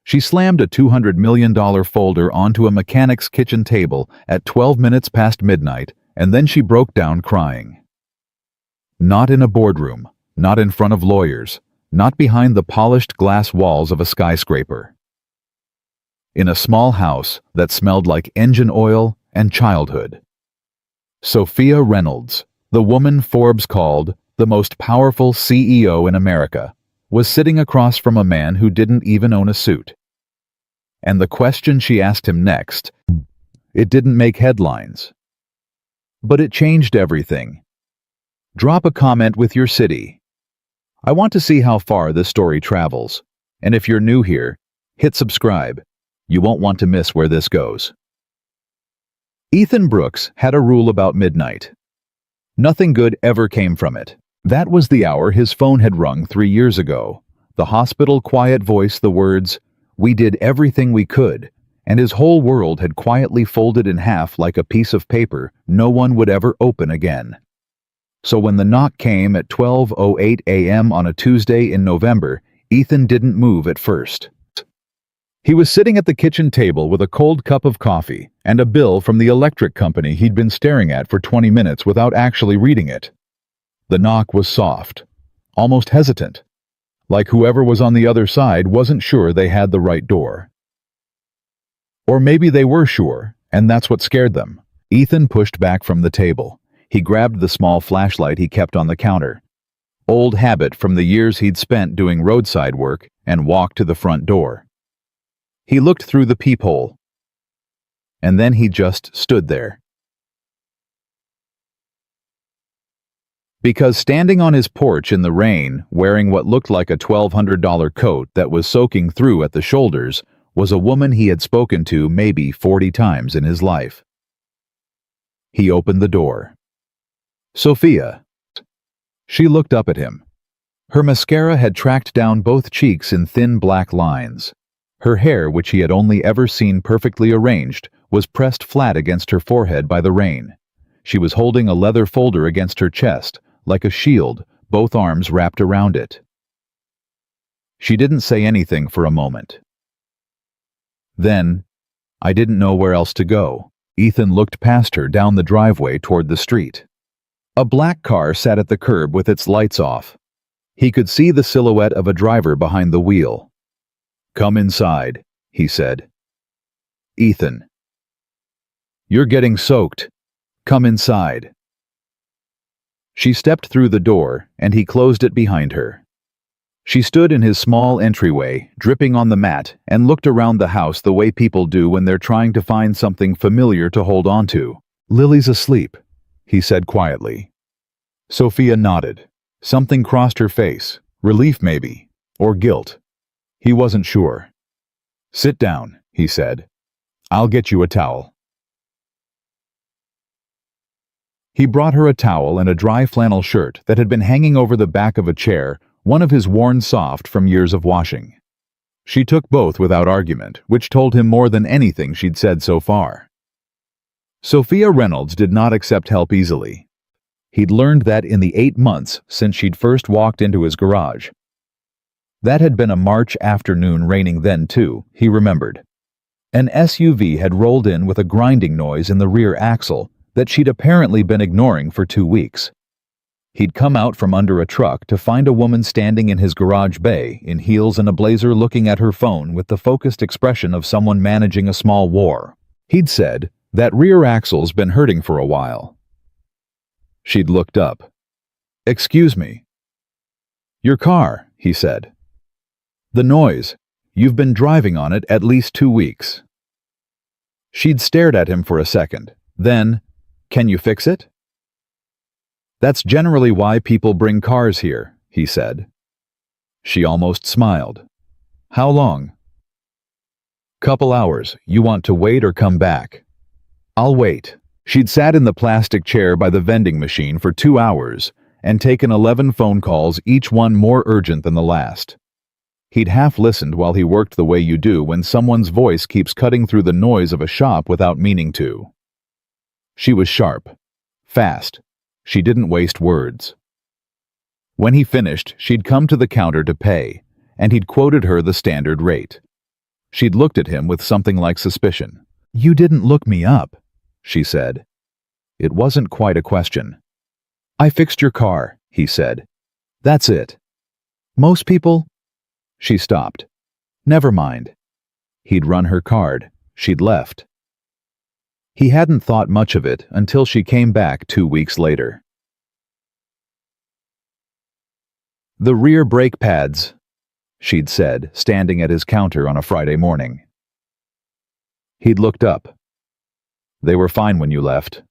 She slammed a $200 million folder onto a mechanic's kitchen table at 12 minutes past midnight, and then she broke down crying. Not in a boardroom, not in front of lawyers, not behind the polished glass walls of a skyscraper. In a small house that smelled like engine oil and childhood. Sophia Reynolds, the woman Forbes called the most powerful CEO in America, was sitting across from a man who didn't even own a suit. And the question she asked him next, it didn't make headlines. But it changed everything. Drop a comment with your city. I want to see how far this story travels. And if you're new here, hit subscribe. You won't want to miss where this goes. Ethan Brooks had a rule about midnight. Nothing good ever came from it. That was the hour his phone had rung 3 years ago. The hospital quiet voice, the words, "We did everything we could," and his whole world had quietly folded in half like a piece of paper no one would ever open again. So when the knock came at 12:08 a.m. on a Tuesday in November, Ethan didn't move at first. He was sitting at the kitchen table with a cold cup of coffee and a bill from the electric company he'd been staring at for 20 minutes without actually reading it. The knock was soft, almost hesitant, like whoever was on the other side wasn't sure they had the right door. Or maybe they were sure, and that's what scared them. Ethan pushed back from the table. He grabbed the small flashlight he kept on the counter, old habit from the years he'd spent doing roadside work, and walked to the front door. He looked through the peephole, and then he just stood there. Because standing on his porch in the rain, wearing what looked like a $1,200 coat that was soaking through at the shoulders, was a woman he had spoken to maybe 40 times in his life. He opened the door. Sophia. She looked up at him. Her mascara had tracked down both cheeks in thin black lines. Her hair, which he had only ever seen perfectly arranged, was pressed flat against her forehead by the rain. She was holding a leather folder against her chest, like a shield, both arms wrapped around it. She didn't say anything for a moment. Then, I didn't know where else to go. Ethan looked past her down the driveway toward the street. A black car sat at the curb with its lights off. He could see the silhouette of a driver behind the wheel. "Come inside," he said. "Ethan. You're getting soaked. Come inside." She stepped through the door, and he closed it behind her. She stood in his small entryway, dripping on the mat, and looked around the house the way people do when they're trying to find something familiar to hold on to. "Lily's asleep," he said quietly. Sophia nodded. Something crossed her face, relief maybe, or guilt. He wasn't sure. "Sit down," he said. "I'll get you a towel." He brought her a towel and a dry flannel shirt that had been hanging over the back of a chair, one of his worn soft from years of washing. She took both without argument, which told him more than anything she'd said so far. Sophia Reynolds did not accept help easily. He'd learned that in the 8 months since she'd first walked into his garage. That had been a March afternoon, raining then too, he remembered. An SUV had rolled in with a grinding noise in the rear axle that she'd apparently been ignoring for 2 weeks. He'd come out from under a truck to find a woman standing in his garage bay, in heels and a blazer, looking at her phone with the focused expression of someone managing a small war. He'd said, "That rear axle's been hurting for a while." She'd looked up. "Excuse me." "Your car," he said. "The noise. You've been driving on it at least 2 weeks." She'd stared at him for a second. Then, "Can you fix it?" "That's generally why people bring cars here," he said. She almost smiled. "How long?" "Couple hours. You want to wait or come back?" "I'll wait." She'd sat in the plastic chair by the vending machine for 2 hours and taken 11 phone calls, each one more urgent than the last. He'd half listened while he worked the way you do when someone's voice keeps cutting through the noise of a shop without meaning to. She was sharp, fast. She didn't waste words. When he finished, she'd come to the counter to pay, and he'd quoted her the standard rate. She'd looked at him with something like suspicion. "You didn't look me up," she said. It wasn't quite a question. "I fixed your car," he said. "That's it." "Most people—" She stopped. "Never mind." He'd run her card. She'd left. He hadn't thought much of it until she came back 2 weeks later. "The rear brake pads," she'd said, standing at his counter on a Friday morning. He'd looked up. "They were fine when you left."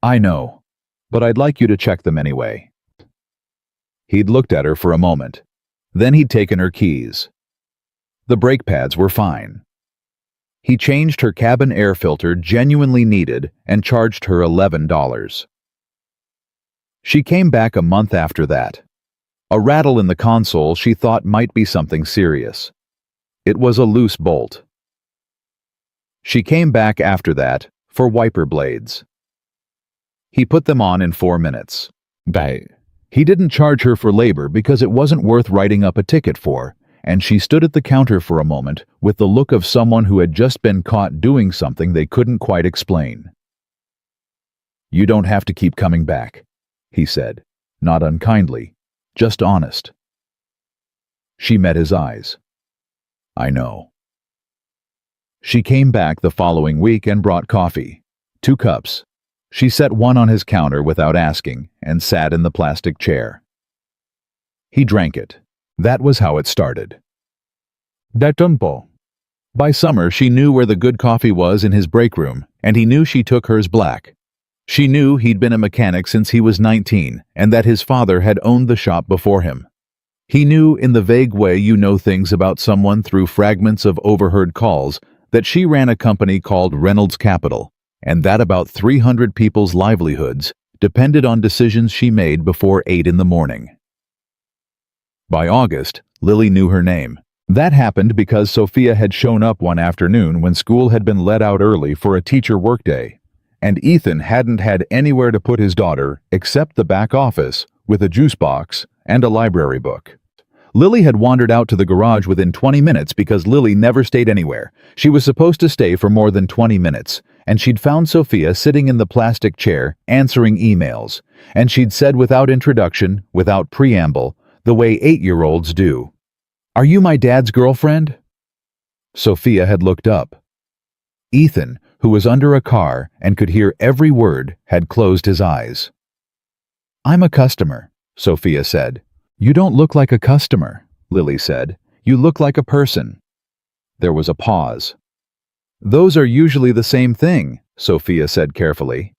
"I know, but I'd like you to check them anyway." He'd looked at her for a moment. Then he'd taken her keys. The brake pads were fine. He changed her cabin air filter genuinely needed and charged her $11. She came back a month after that. A rattle in the console she thought might be something serious. It was a loose bolt. She came back after that for wiper blades. He put them on in 4 minutes. He didn't charge her for labor because it wasn't worth writing up a ticket for, and she stood at the counter for a moment with the look of someone who had just been caught doing something they couldn't quite explain. "You don't have to keep coming back," he said, not unkindly, just honest. She met his eyes. "I know." She came back the following week and brought coffee. 2 cups. She set one on his counter without asking and sat in the plastic chair. He drank it. That was how it started. By summer, she knew where the good coffee was in his break room, and he knew she took hers black. She knew he'd been a mechanic since he was 19 and that his father had owned the shop before him. He knew, in the vague way you know things about someone through fragments of overheard calls, that she ran a company called Reynolds Capital, and that about 300 people's livelihoods depended on decisions she made before 8 in the morning. By August, Lily knew her name. That happened because Sophia had shown up one afternoon when school had been let out early for a teacher workday, and Ethan hadn't had anywhere to put his daughter except the back office with a juice box and a library book. Lily had wandered out to the garage within 20 minutes because Lily never stayed anywhere. She was supposed to stay for more than 20 minutes, and she'd found Sophia sitting in the plastic chair answering emails, and she'd said without introduction, without preamble, the way 8-year-olds do, "Are you my dad's girlfriend?" Sophia had looked up. Ethan, who was under a car and could hear every word, had closed his eyes. "I'm a customer," Sophia said. "You don't look like a customer," Lily said. "You look like a person." There was a pause. "Those are usually the same thing," Sophia said carefully.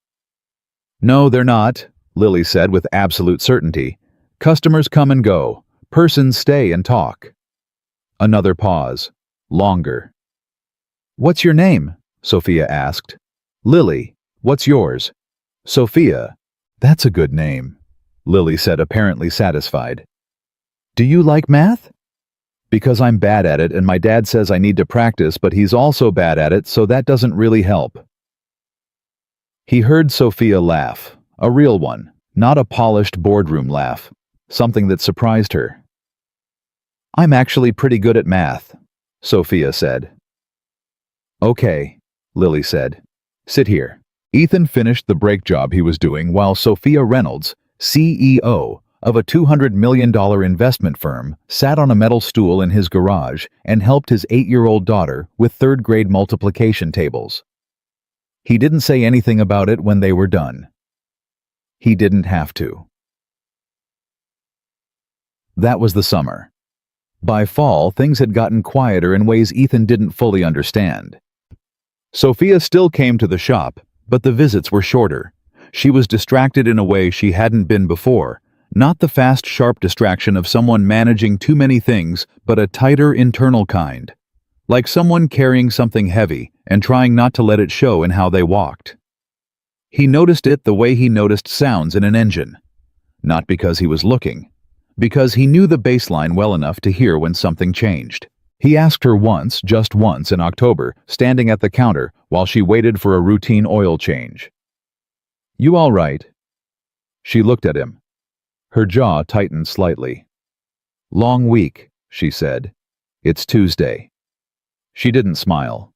"No, they're not," Lily said with absolute certainty. "Customers come and go. Persons stay and talk." Another pause. Longer. "What's your name?" Sophia asked. "Lily. What's yours?" "Sophia." "That's a good name," Lily said, apparently satisfied. "Do you like math?" "Because I'm bad at it and my dad says I need to practice, but he's also bad at it, so that doesn't really help." He heard Sophia laugh, a real one, not a polished boardroom laugh, something that surprised her. "I'm actually pretty good at math," Sophia said. "Okay," Lily said. "Sit here." Ethan finished the brake job he was doing while Sophia Reynolds, CEO of a $200 million investment firm, sat on a metal stool in his garage and helped his 8-year-old daughter with third-grade multiplication tables. He didn't say anything about it when they were done. He didn't have to. That was the summer. By fall, things had gotten quieter in ways Ethan didn't fully understand. Sophia still came to the shop, but the visits were shorter. She was distracted in a way she hadn't been before, not the fast, sharp distraction of someone managing too many things, but a tighter internal kind. Like someone carrying something heavy and trying not to let it show in how they walked. He noticed it the way he noticed sounds in an engine. Not because he was looking, because he knew the baseline well enough to hear when something changed. He asked her once, just once in October, standing at the counter while she waited for a routine oil change. "You all right?" She looked at him. Her jaw tightened slightly. "Long week," she said. "It's Tuesday." She didn't smile.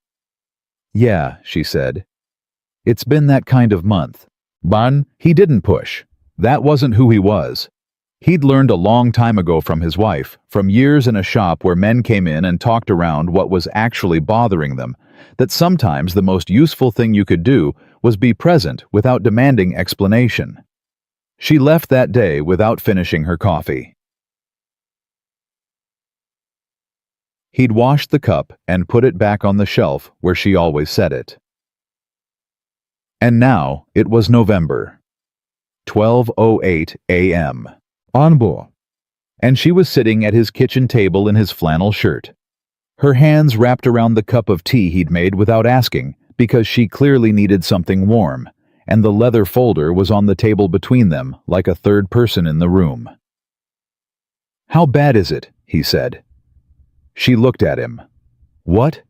Yeah, she said. It's been that kind of month. Ban, he didn't push. That wasn't who he was. He'd learned a long time ago from his wife, from years in a shop where men came in and talked around what was actually bothering them, that sometimes the most useful thing you could do was be present without demanding explanation. She left that day without finishing her coffee. He'd washed the cup and put it back on the shelf where she always set it. And now it was November. 12:08 a.m. Onbo. And she was sitting at his kitchen table in his flannel shirt. Her hands wrapped around the cup of tea he'd made without asking, because she clearly needed something warm, and the leather folder was on the table between them like a third person in the room. How bad is it? He said. She looked at him. What?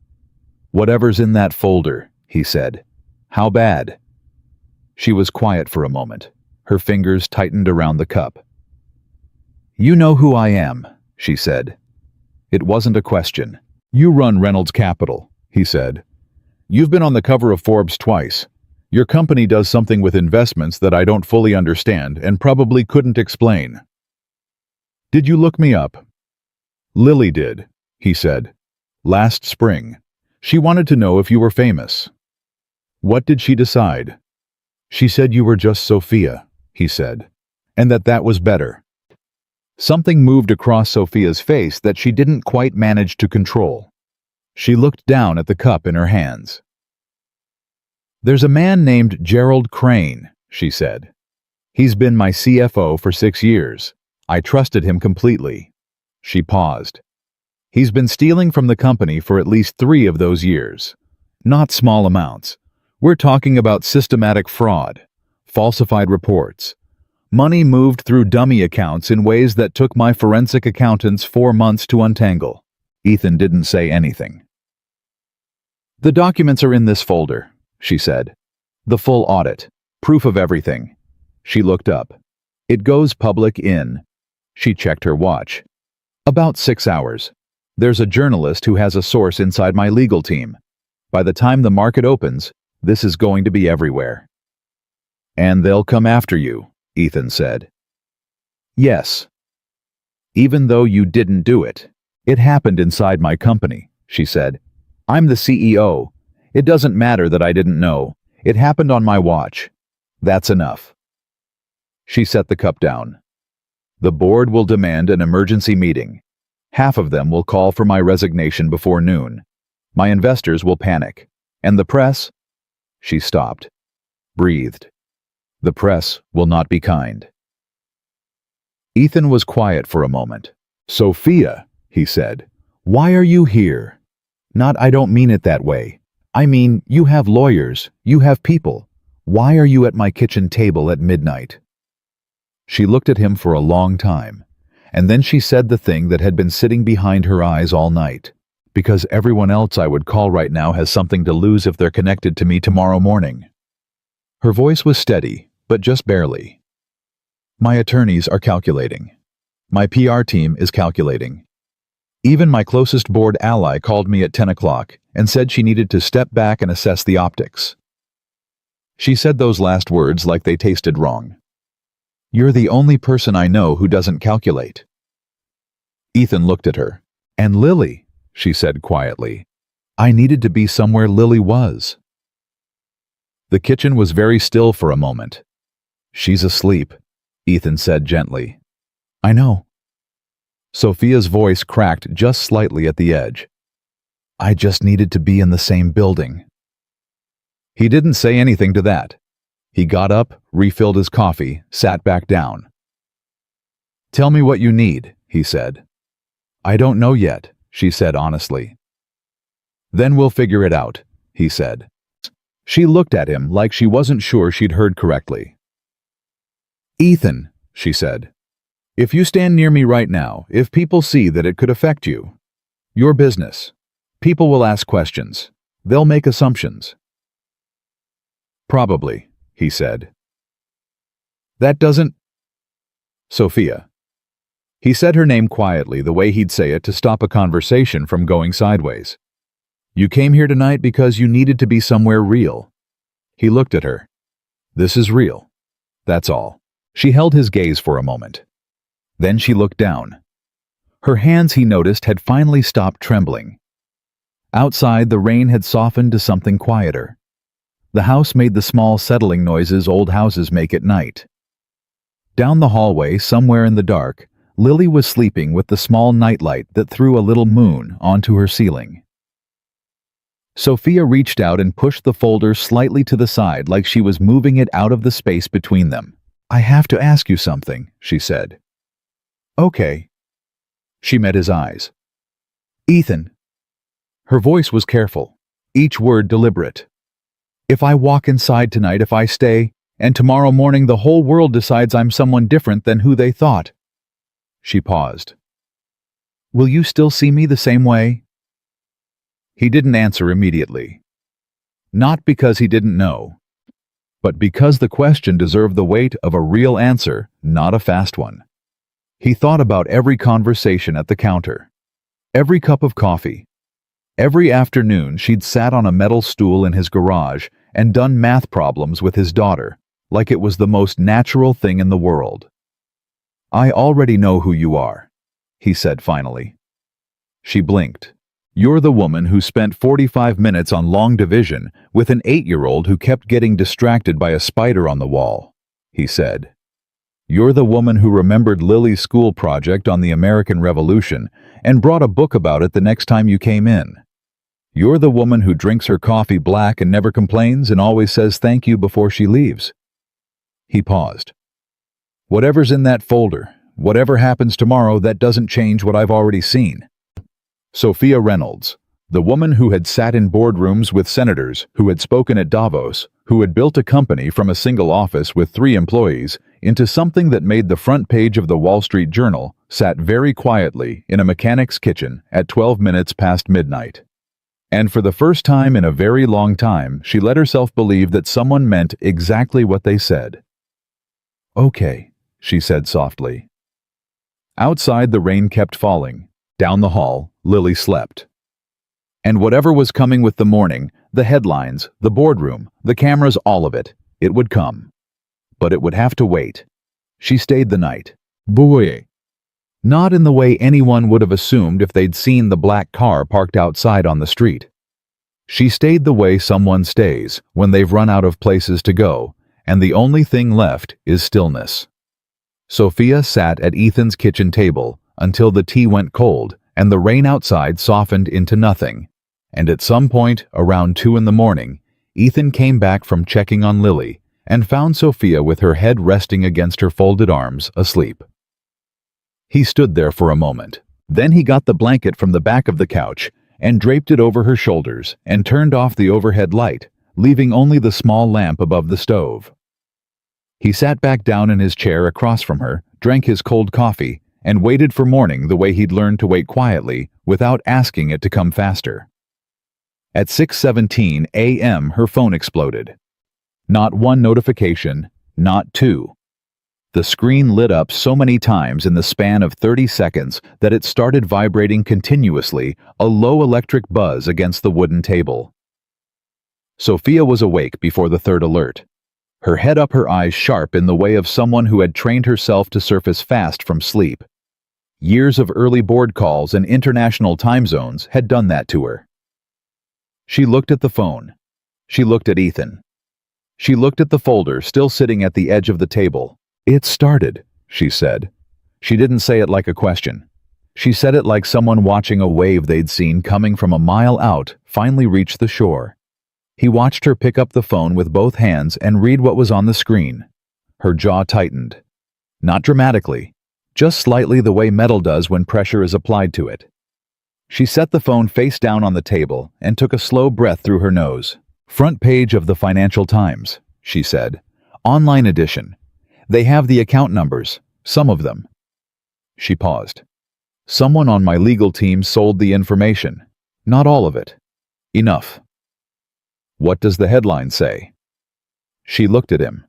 Whatever's in that folder, he said. How bad? She was quiet for a moment. Her fingers tightened around the cup. You know who I am, she said. It wasn't a question. You run Reynolds Capital, he said. You've been on the cover of Forbes twice. Your company does something with investments that I don't fully understand and probably couldn't explain. Did you look me up? Lily did, he said. Last spring. She wanted to know if you were famous. What did she decide? She said you were just Sophia, he said, and that was better. Something moved across Sophia's face that she didn't quite manage to control. She looked down at the cup in her hands. There's a man named Gerald Crane, she said. He's been my CFO for 6 years. I trusted him completely. She paused. He's been stealing from the company for at least 3 of those years. Not small amounts. We're talking about systematic fraud, falsified reports. Money moved through dummy accounts in ways that took my forensic accountants 4 months to untangle. Ethan didn't say anything. The documents are in this folder, she said. The full audit. Proof of everything. She looked up. It goes public in. She checked her watch. About 6 hours. There's a journalist who has a source inside my legal team. By the time the market opens, this is going to be everywhere. And they'll come after you, Ethan said. Yes. Even though you didn't do it. It happened inside my company, she said. I'm the CEO. It doesn't matter that I didn't know. It happened on my watch. That's enough. She set the cup down. The board will demand an emergency meeting. Half of them will call for my resignation before noon. My investors will panic. And the press? She stopped. Breathed. The press will not be kind. Ethan was quiet for a moment. Sophia, he said, why are you here? Not I don't mean it that way. I mean, you have lawyers, you have people. Why are you at my kitchen table at midnight? She looked at him for a long time, and then she said the thing that had been sitting behind her eyes all night. Because everyone else I would call right now has something to lose if they're connected to me tomorrow morning. Her voice was steady, but just barely. My attorneys are calculating. My PR team is calculating. Even my closest board ally called me at 10 o'clock and said she needed to step back and assess the optics. She said those last words like they tasted wrong. You're the only person I know who doesn't calculate. Ethan looked at her. And Lily, she said quietly. I needed to be somewhere Lily was. The kitchen was very still for a moment. She's asleep, Ethan said gently. I know. Sophia's voice cracked just slightly at the edge. I just needed to be in the same building. He didn't say anything to that. He got up, refilled his coffee, sat back down. Tell me what you need, he said. I don't know yet, she said honestly. Then we'll figure it out, he said. She looked at him like she wasn't sure she'd heard correctly. Ethan, she said. If you stand near me right now, if people see that it could affect you, your business, people will ask questions. They'll make assumptions. Probably, he said. That doesn't... Sophia. He said her name quietly the way he'd say it to stop a conversation from going sideways. You came here tonight because you needed to be somewhere real. He looked at her. This is real. That's all. She held his gaze for a moment. Then she looked down. Her hands, he noticed, had finally stopped trembling. Outside, the rain had softened to something quieter. The house made the small settling noises old houses make at night. Down the hallway, somewhere in the dark, Lily was sleeping with the small nightlight that threw a little moon onto her ceiling. Sophia reached out and pushed the folder slightly to the side like she was moving it out of the space between them. I have to ask you something, she said. Okay. She met his eyes. Ethan. Her voice was careful, each word deliberate. If I walk inside tonight, if I stay, and tomorrow morning the whole world decides I'm someone different than who they thought. She paused. Will you still see me the same way? He didn't answer immediately. Not because he didn't know, but because the question deserved the weight of a real answer, not a fast one. He thought about every conversation at the counter, every cup of coffee, every afternoon she'd sat on a metal stool in his garage and done math problems with his daughter, like it was the most natural thing in the world. I already know who you are, he said finally. She blinked. You're the woman who spent 45 minutes on long division with an 8-year-old who kept getting distracted by a spider on the wall, he said. You're the woman who remembered Lily's school project on the American Revolution and brought a book about it the next time you came in. You're the woman who drinks her coffee black and never complains and always says thank you before she leaves. He paused. Whatever's in that folder, whatever happens tomorrow, that doesn't change what I've already seen. Sophia Reynolds, the woman who had sat in boardrooms with senators, who had spoken at Davos, who had built a company from a single office with 3 employees into something that made the front page of the Wall Street Journal, sat very quietly in a mechanic's kitchen at 12 minutes past midnight. And for the first time in a very long time, she let herself believe that someone meant exactly what they said. Okay, she said softly. Outside, the rain kept falling. Down the hall, Lily slept. And whatever was coming with the morning, the headlines, the boardroom, the cameras, all of it, it would come. But it would have to wait. She stayed the night. Boy. Not in the way anyone would have assumed if they'd seen the black car parked outside on the street. She stayed the way someone stays when they've run out of places to go, and the only thing left is stillness. Sophia sat at Ethan's kitchen table until the tea went cold and the rain outside softened into nothing, and at some point around 2 in the morning, Ethan came back from checking on Lily and found Sophia with her head resting against her folded arms, asleep. He stood there for a moment. Then he got the blanket from the back of the couch and draped it over her shoulders and turned off the overhead light, leaving only the small lamp above the stove. He sat back down in his chair across from her, drank his cold coffee, and waited for morning the way he'd learned to wait quietly without asking it to come faster. At 6:17 a.m. her phone exploded. Not 1 notification, not 2. The screen lit up so many times in the span of 30 seconds that it started vibrating continuously, a low electric buzz against the wooden table. Sophia was awake before the 3rd alert. Her head up, her eyes sharp in the way of someone who had trained herself to surface fast from sleep. Years of early board calls and international time zones had done that to her. She looked at the phone. She looked at Ethan. She looked at the folder still sitting at the edge of the table. It started, she said. She didn't say it like a question. She said it like someone watching a wave they'd seen coming from a mile out finally reach the shore. He watched her pick up the phone with both hands and read what was on the screen. Her jaw tightened. Not dramatically, just slightly, the way metal does when pressure is applied to it. She set the phone face down on the table and took a slow breath through her nose. Front page of the Financial Times, she said. Online edition. They have the account numbers, some of them. She paused. Someone on my legal team sold the information. Not all of it. Enough. What does the headline say? She looked at him.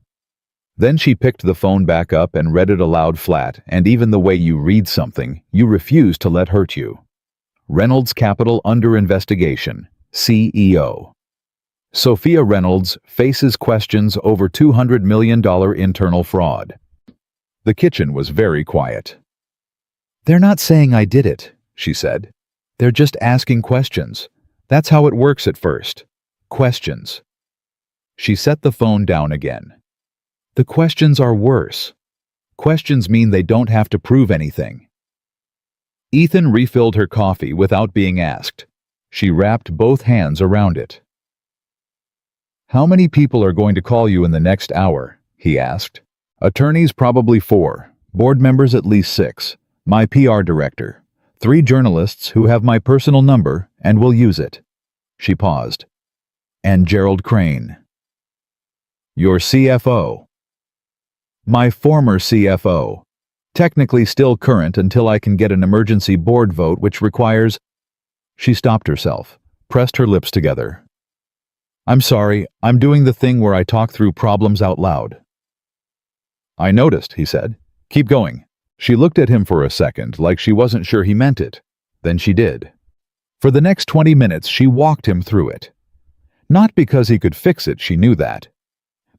Then she picked the phone back up and read it aloud flat, and even the way you read something, you refuse to let hurt you. Reynolds Capital under investigation. CEO. Sophia Reynolds faces questions over $200 million internal fraud. The kitchen was very quiet. "They're not saying I did it," she said. "They're just asking questions. That's how it works at first. Questions." She set the phone down again. The questions are worse. Questions mean they don't have to prove anything. Ethan refilled her coffee without being asked. She wrapped both hands around it. "How many people are going to call you in the next hour?" he asked. "Attorneys probably 4, board members at least 6, my PR director, 3 journalists who have my personal number and will use it." She paused. "And Gerald Crane." "Your CFO." "My former CFO. Technically still current until I can get an emergency board vote which requires—" She stopped herself, pressed her lips together. "I'm sorry, I'm doing the thing where I talk through problems out loud." "I noticed," he said. "Keep going." She looked at him for a second like she wasn't sure he meant it. Then she did. For the next 20 minutes she walked him through it. Not because he could fix it, she knew that,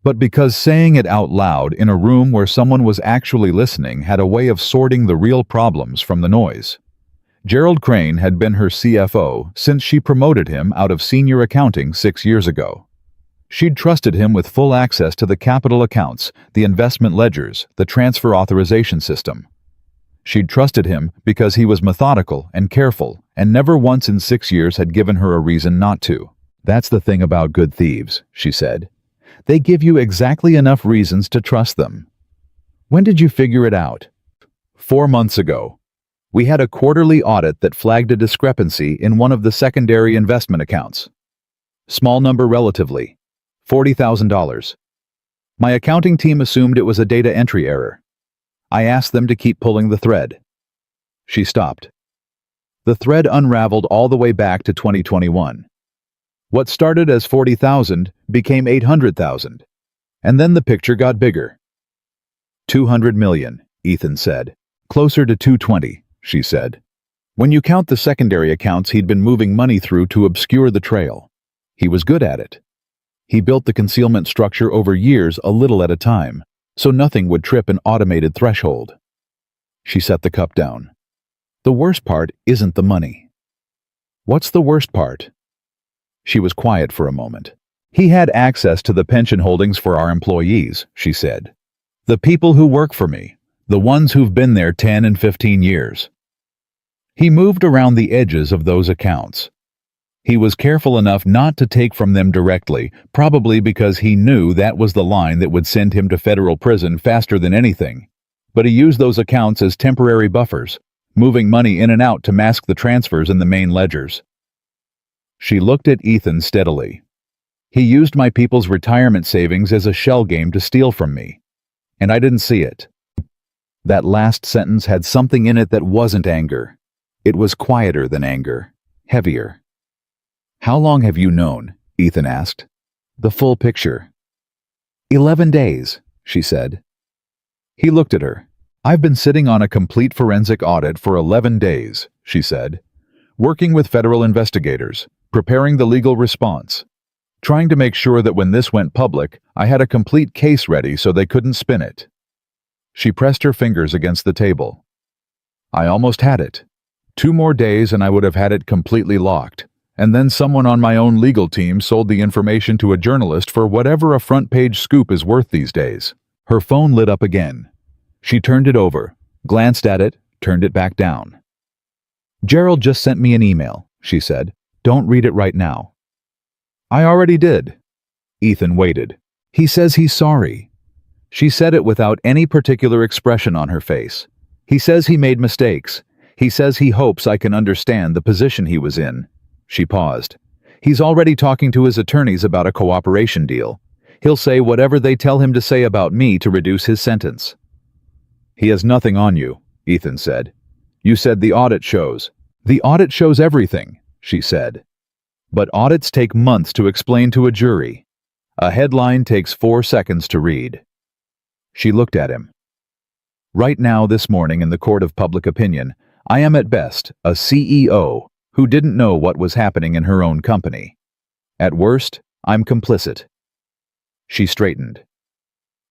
but because saying it out loud in a room where someone was actually listening had a way of sorting the real problems from the noise. Gerald Crane had been her CFO since she promoted him out of senior accounting 6 years ago. She'd trusted him with full access to the capital accounts, the investment ledgers, the transfer authorization system. She'd trusted him because he was methodical and careful, and never once in 6 years had given her a reason not to. "That's the thing about good thieves," she said. "They give you exactly enough reasons to trust them." "When did you figure it out?" 4 months ago. We had a quarterly audit that flagged a discrepancy in one of the secondary investment accounts. Small number relatively, $40,000. My accounting team assumed it was a data entry error. I asked them to keep pulling the thread. She stopped. The thread unraveled all the way back to 2021. What started as 40,000 became 800,000. And then the picture got bigger. 200 million, Ethan said. Closer to 220, she said. When you count the secondary accounts he'd been moving money through to obscure the trail. He was good at it. He built the concealment structure over years, a little at a time, so nothing would trip an automated threshold. She set the cup down. The worst part isn't the money. What's the worst part? She was quiet for a moment. He had access to the pension holdings for our employees, she said. The people who work for me, the ones who've been there 10 and 15 years. He moved around the edges of those accounts. He was careful enough not to take from them directly, probably because he knew that was the line that would send him to federal prison faster than anything. But he used those accounts as temporary buffers, moving money in and out to mask the transfers in the main ledgers. She looked at Ethan steadily. He used my people's retirement savings as a shell game to steal from me. And I didn't see it. That last sentence had something in it that wasn't anger. It was quieter than anger, heavier. How long have you known? Ethan asked. The full picture. 11 days, she said. He looked at her. I've been sitting on a complete forensic audit for 11 days, she said. Working with federal investigators, preparing the legal response. Trying to make sure that when this went public, I had a complete case ready so they couldn't spin it. She pressed her fingers against the table. I almost had it. 2 more days and I would have had it completely locked. And then someone on my own legal team sold the information to a journalist for whatever a front-page scoop is worth these days. Her phone lit up again. She turned it over, glanced at it, turned it back down. Gerald just sent me an email, she said. Don't read it right now. I already did. Ethan waited. He says he's sorry. She said it without any particular expression on her face. He says he made mistakes. He says he hopes I can understand the position he was in. She paused. He's already talking to his attorneys about a cooperation deal. He'll say whatever they tell him to say about me to reduce his sentence. He has nothing on you, Ethan said. You said the audit shows. The audit shows everything, she said. But audits take months to explain to a jury. A headline takes 4 seconds to read. She looked at him. Right now, this morning in the court of public opinion, I am at best a CEO, who didn't know what was happening in her own company. At worst, I'm complicit. She straightened.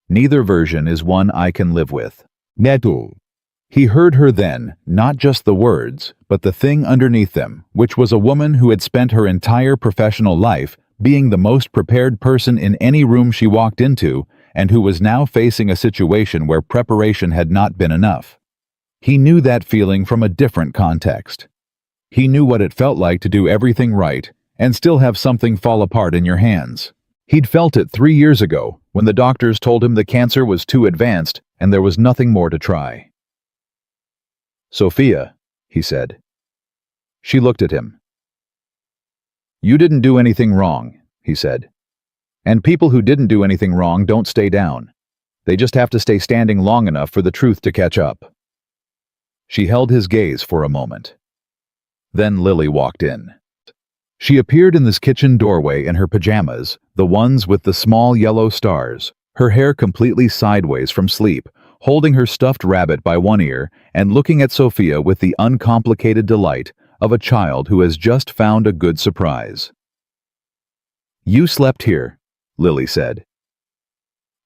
Neither version is one I can live with. Neto. He heard her then, not just the words, but the thing underneath them, which was a woman who had spent her entire professional life being the most prepared person in any room she walked into, and who was now facing a situation where preparation had not been enough. He knew that feeling from a different context. He knew what it felt like to do everything right and still have something fall apart in your hands. He'd felt it 3 years ago when the doctors told him the cancer was too advanced and there was nothing more to try. "Sophia," he said. She looked at him. "You didn't do anything wrong," he said. "And people who didn't do anything wrong don't stay down. They just have to stay standing long enough for the truth to catch up." She held his gaze for a moment. Then Lily walked in. She appeared in this kitchen doorway in her pajamas, the ones with the small yellow stars, her hair completely sideways from sleep, holding her stuffed rabbit by one ear and looking at Sophia with the uncomplicated delight of a child who has just found a good surprise. "You slept here," Lily said.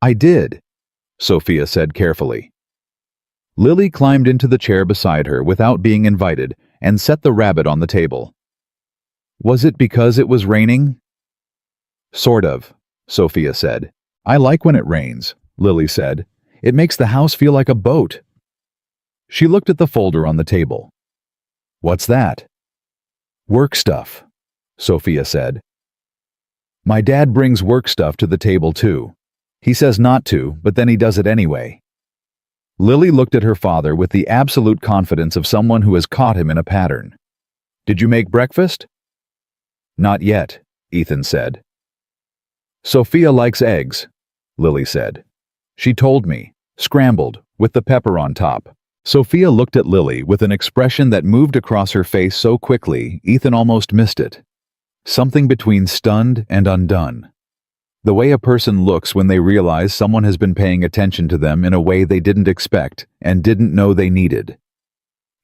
"I did," Sophia said carefully. Lily climbed into the chair beside her without being invited and set the rabbit on the table. "Was it because it was raining?" "Sort of," Sophia said. "I like when it rains," Lily said. "It makes the house feel like a boat." She looked at the folder on the table. "What's that?" "Work stuff," Sophia said. "My dad brings work stuff to the table too. He says not to, but then he does it anyway." Lily looked at her father with the absolute confidence of someone who has caught him in a pattern. "Did you make breakfast?" "Not yet," Ethan said. "Sophia likes eggs," Lily said. "She told me, scrambled, with the pepper on top." Sophia looked at Lily with an expression that moved across her face so quickly, Ethan almost missed it. Something between stunned and undone. The way a person looks when they realize someone has been paying attention to them in a way they didn't expect and didn't know they needed.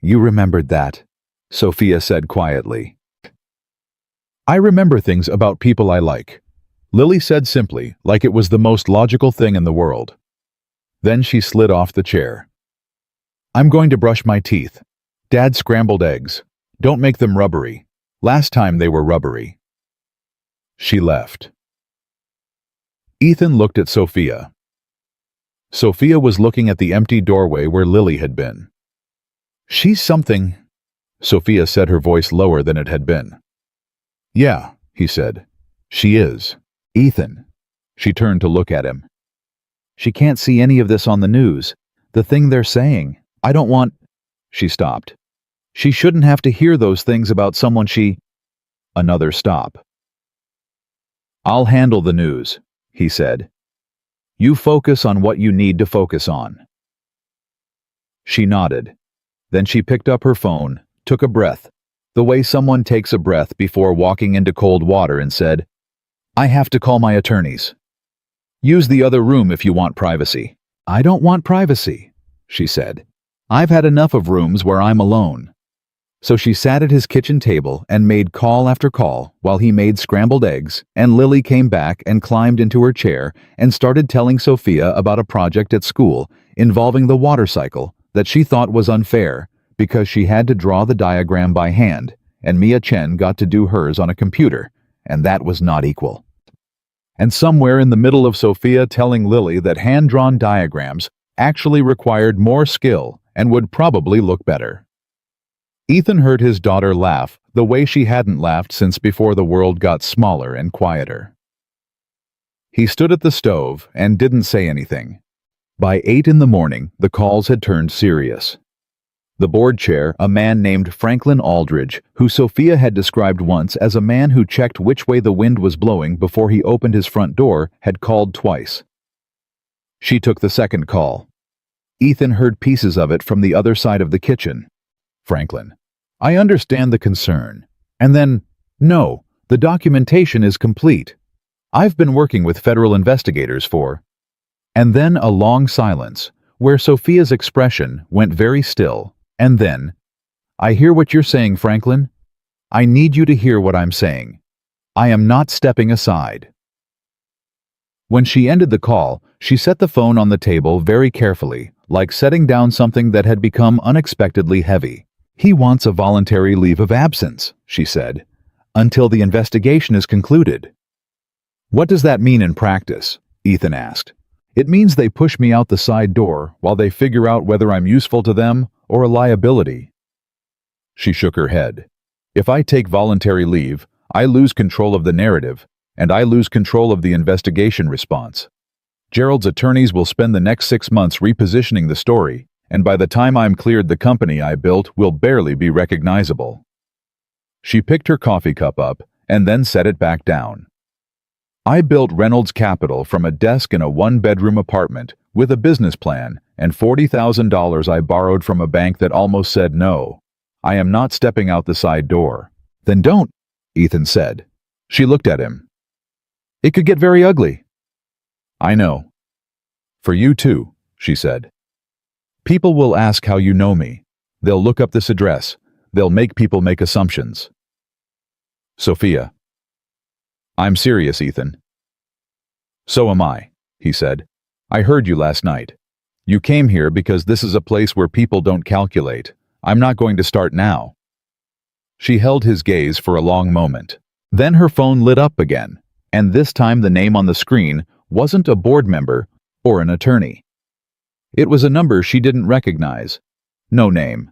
"You remembered that," Sophia said quietly. "I remember things about people I like," Lily said simply, like it was the most logical thing in the world. Then she slid off the chair. "I'm going to brush my teeth. Dad scrambled eggs. Don't make them rubbery. Last time they were rubbery." She left. Ethan looked at Sophia. Sophia was looking at the empty doorway where Lily had been. "She's something," Sophia said, her voice lower than it had been. "Yeah," he said. "She is." "Ethan." She turned to look at him. "She can't see any of this on the news. The thing they're saying. I don't want—" She stopped. "She shouldn't have to hear those things about someone she—" Another stop. "I'll handle the news," he said. "You focus on what you need to focus on." She nodded. Then she picked up her phone, took a breath, the way someone takes a breath before walking into cold water, and said, "I have to call my attorneys. Use the other room if you want privacy." "I don't want privacy," she said. "I've had enough of rooms where I'm alone." So she sat at his kitchen table and made call after call while he made scrambled eggs, and Lily came back and climbed into her chair and started telling Sophia about a project at school involving the water cycle that she thought was unfair because she had to draw the diagram by hand, and Mia Chen got to do hers on a computer, and that was not equal. And somewhere in the middle of Sophia telling Lily that hand-drawn diagrams actually required more skill and would probably look better. Ethan heard his daughter laugh the way she hadn't laughed since before the world got smaller and quieter. He stood at the stove and didn't say anything. By 8 in the morning, the calls had turned serious. The board chair, a man named Franklin Aldridge, who Sophia had described once as a man who checked which way the wind was blowing before he opened his front door, had called twice. She took the second call. Ethan heard pieces of it from the other side of the kitchen. "Franklin, I understand the concern." And then, "No, the documentation is complete. I've been working with federal investigators for—" And then a long silence, where Sophia's expression went very still, and then, "I hear what you're saying, Franklin. I need you to hear what I'm saying. I am not stepping aside." When she ended the call, she set the phone on the table very carefully, like setting down something that had become unexpectedly heavy. "He wants a voluntary leave of absence," she said, "until the investigation is concluded." "What does that mean in practice?" Ethan asked. "It means they push me out the side door while they figure out whether I'm useful to them or a liability." She shook her head. "If I take voluntary leave, I lose control of the narrative, and I lose control of the investigation response. Gerald's attorneys will spend the next 6 months repositioning the story, and by the time I'm cleared, the company I built will barely be recognizable." She picked her coffee cup up and then set it back down. "I built Reynolds Capital from a desk in a one-bedroom apartment with a business plan and $40,000 I borrowed from a bank that almost said no. I am not stepping out the side door." "Then don't," Ethan said. She looked at him. "It could get very ugly." "I know. For you too," she said. "People will ask how you know me. They'll look up this address. They'll make people make assumptions." "Sophia." "I'm serious, Ethan." "So am I," he said. "I heard you last night. You came here because this is a place where people don't calculate. I'm not going to start now." She held his gaze for a long moment. Then her phone lit up again, and this time the name on the screen wasn't a board member or an attorney. It was a number she didn't recognize. No name.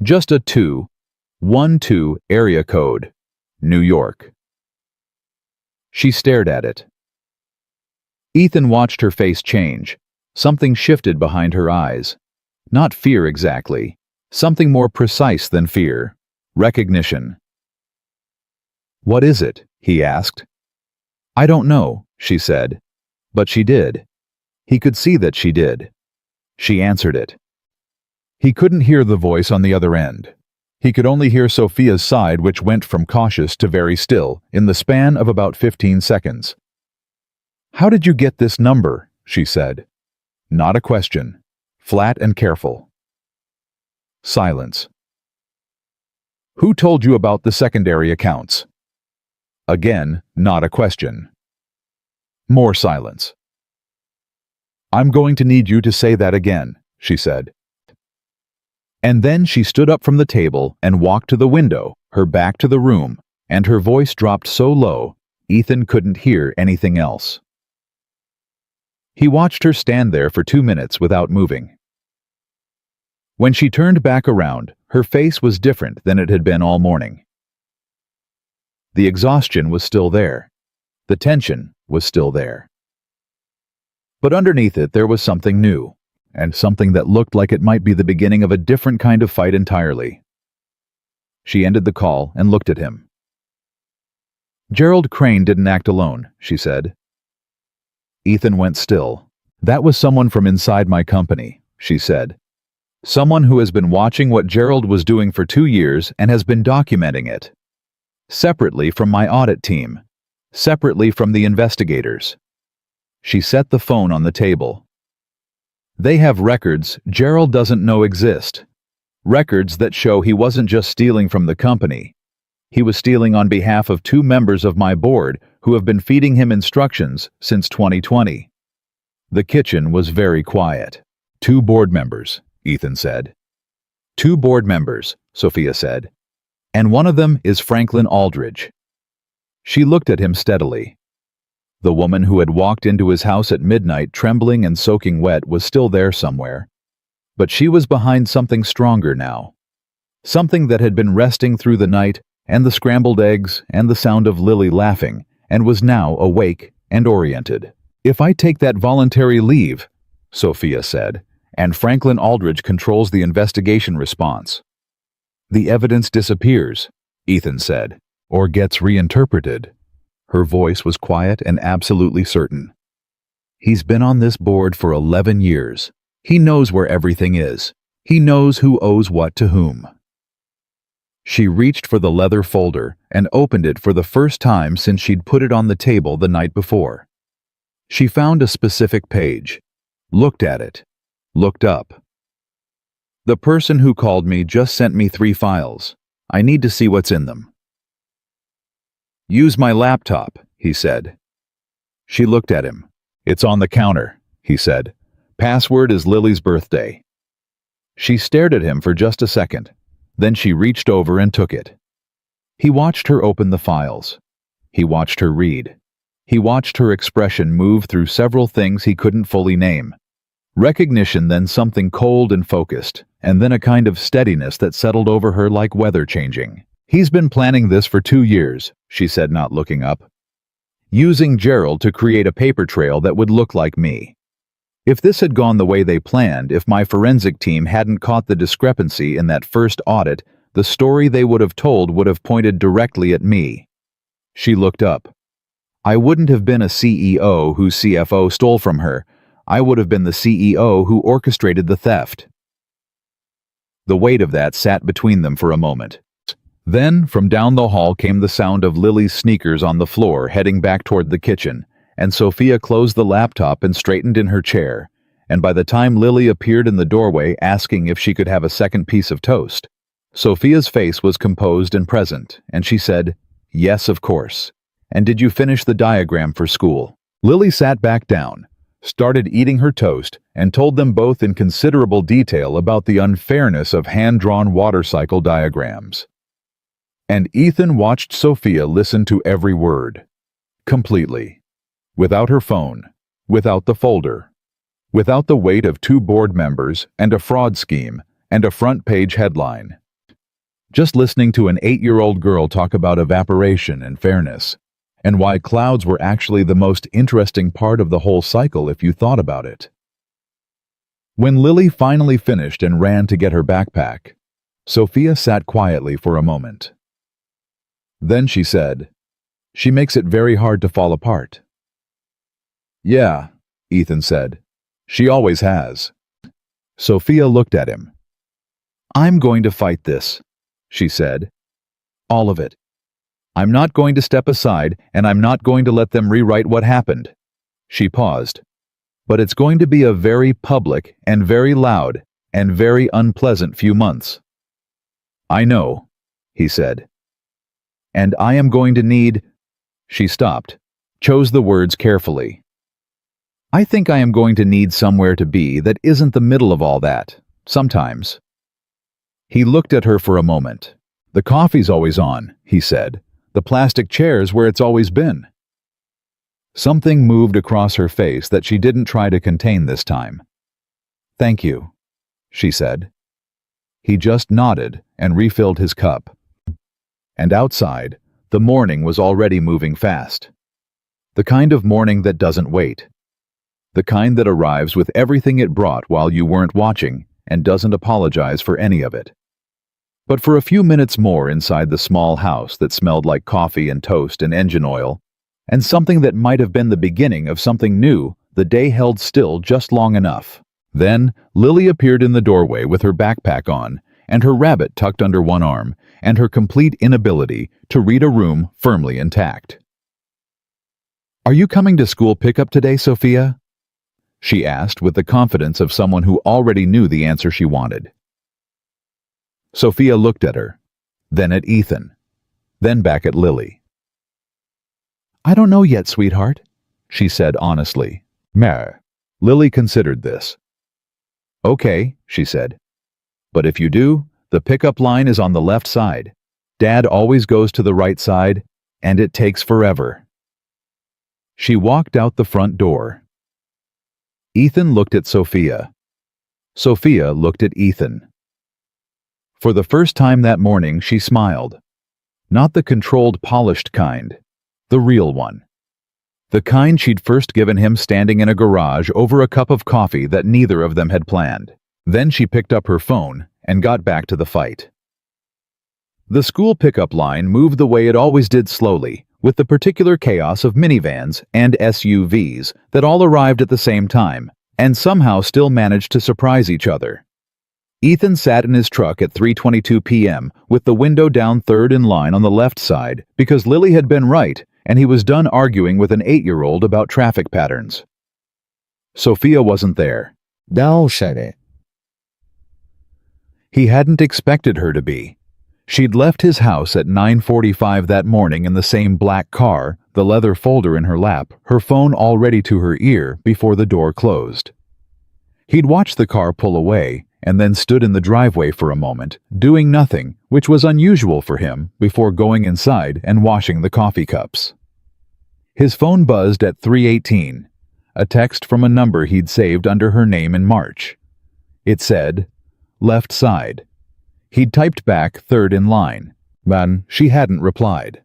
Just a 212 area code. New York. She stared at it. Ethan watched her face change. Something shifted behind her eyes. Not fear exactly. Something more precise than fear. Recognition. "What is it?" he asked. "I don't know," she said. But she did. He could see that she did. She answered it. He couldn't hear the voice on the other end. He could only hear Sophia's side, which went from cautious to very still in the span of about 15 seconds. "How did you get this number?" she said. Not a question. Flat and careful. Silence. "Who told you about the secondary accounts?" Again, not a question. More silence. "I'm going to need you to say that again," she said. And then she stood up from the table and walked to the window, her back to the room, and her voice dropped so low, Ethan couldn't hear anything else. He watched her stand there for 2 minutes without moving. When she turned back around, her face was different than it had been all morning. The exhaustion was still there. The tension was still there. But underneath it there was something new, and something that looked like it might be the beginning of a different kind of fight entirely. She ended the call and looked at him. "Gerald Crane didn't act alone," she said. Ethan went still. "That was someone from inside my company," she said. "Someone who has been watching what Gerald was doing for 2 years and has been documenting it. Separately from my audit team. Separately from the investigators." She set the phone on the table. "They have records Gerald doesn't know exist. Records that show he wasn't just stealing from the company. He was stealing on behalf of 2 members of my board who have been feeding him instructions since 2020. The kitchen was very quiet. 2 board members, Ethan said. 2 board members, Sophia said. And one of them is Franklin Aldridge. She looked at him steadily. The woman who had walked into his house at midnight trembling and soaking wet was still there somewhere. But she was behind something stronger now. Something that had been resting through the night and the scrambled eggs and the sound of Lily laughing, and was now awake and oriented. "If I take that voluntary leave," Sophia said, "and Franklin Aldridge controls the investigation response, the evidence disappears," Ethan said, "or gets reinterpreted." Her voice was quiet and absolutely certain. "He's been on this board for 11 years. He knows where everything is. He knows who owes what to whom." She reached for the leather folder and opened it for the first time since she'd put it on the table the night before. She found a specific page, looked at it, looked up. "The person who called me just sent me 3 files. I need to see what's in them," Use my laptop, he said. She looked at him. It's on the counter, he said. Password is Lily's birthday. She stared at him for just a second. Then she reached over and took it. He watched her open the files. He watched her read. He watched her expression move through several things he couldn't fully name. Recognition, then something cold and focused, and then a kind of steadiness that settled over her like weather changing. He's been planning this for 2 years, she said, not looking up. Using Gerald to create a paper trail that would look like me. If this had gone the way they planned, if my forensic team hadn't caught the discrepancy in that first audit, the story they would have told would have pointed directly at me. She looked up. I wouldn't have been a CEO whose CFO stole from her. I would have been the CEO who orchestrated the theft. The weight of that sat between them for a moment. Then, from down the hall came the sound of Lily's sneakers on the floor heading back toward the kitchen, and Sophia closed the laptop and straightened in her chair, and by the time Lily appeared in the doorway asking if she could have a second piece of toast, Sophia's face was composed and present, and she said, "Yes, of course. And did you finish the diagram for school?" Lily sat back down, started eating her toast, and told them both in considerable detail about the unfairness of hand-drawn water cycle diagrams. And Ethan watched Sophia listen to every word. Completely. Without her phone, without the folder, without the weight of 2 board members and a fraud scheme and a front-page headline. Just listening to an 8-year-old girl talk about evaporation and fairness, and why clouds were actually the most interesting part of the whole cycle if you thought about it. When Lily finally finished and ran to get her backpack, Sophia sat quietly for a moment. Then she said, "She makes it very hard to fall apart." "Yeah," Ethan said. "She always has." Sophia looked at him. "I'm going to fight this," she said. "All of it. I'm not going to step aside, and I'm not going to let them rewrite what happened." She paused. "But it's going to be a very public and very loud and very unpleasant few months." "I know," he said. "And I am going to need—" She stopped, chose the words carefully. "I think I am going to need somewhere to be that isn't the middle of all that, sometimes." He looked at her for a moment. "The coffee's always on," he said. "The plastic chair's where it's always been." Something moved across her face that she didn't try to contain this time. "Thank you," she said. He just nodded and refilled his cup. And outside, the morning was already moving fast. The kind of morning that doesn't wait. The kind that arrives with everything it brought while you weren't watching and doesn't apologize for any of it. But for a few minutes more inside the small house that smelled like coffee and toast and engine oil, and something that might have been the beginning of something new, the day held still just long enough. Then Lily appeared in the doorway with her backpack on, and her rabbit tucked under one arm, and her complete inability to read a room firmly intact. "Are you coming to school pickup today, Sophia?" she asked with the confidence of someone who already knew the answer she wanted. Sophia looked at her, then at Ethan, then back at Lily. "I don't know yet, sweetheart," she said honestly. "Meh." Lily considered this. "Okay," she said. "But if you do, the pickup line is on the left side. Dad always goes to the right side, and it takes forever." She walked out the front door. Ethan looked at Sophia. Sophia looked at Ethan. For the first time that morning, she smiled. Not the controlled, polished kind, the real one. The kind she'd first given him standing in a garage over a cup of coffee that neither of them had planned. Then she picked up her phone and got back to the fight. The school pickup line moved the way it always did, slowly, with the particular chaos of minivans and SUVs that all arrived at the same time, and somehow still managed to surprise each other. Ethan sat in his truck at 3:22 p.m. with the window down, third in line on the left side, because Lily had been right, and he was done arguing with an 8-year-old about traffic patterns. Sophia wasn't there. Dal said it. He hadn't expected her to be. She'd left his house at 9:45 that morning in the same black car, the leather folder in her lap, her phone already to her ear before the door closed. He'd watched the car pull away and then stood in the driveway for a moment, doing nothing, which was unusual for him, before going inside and washing the coffee cups. His phone buzzed at 3:18, a text from a number he'd saved under her name in March. It said, "Left side." He'd typed back, "Third in line," but she hadn't replied.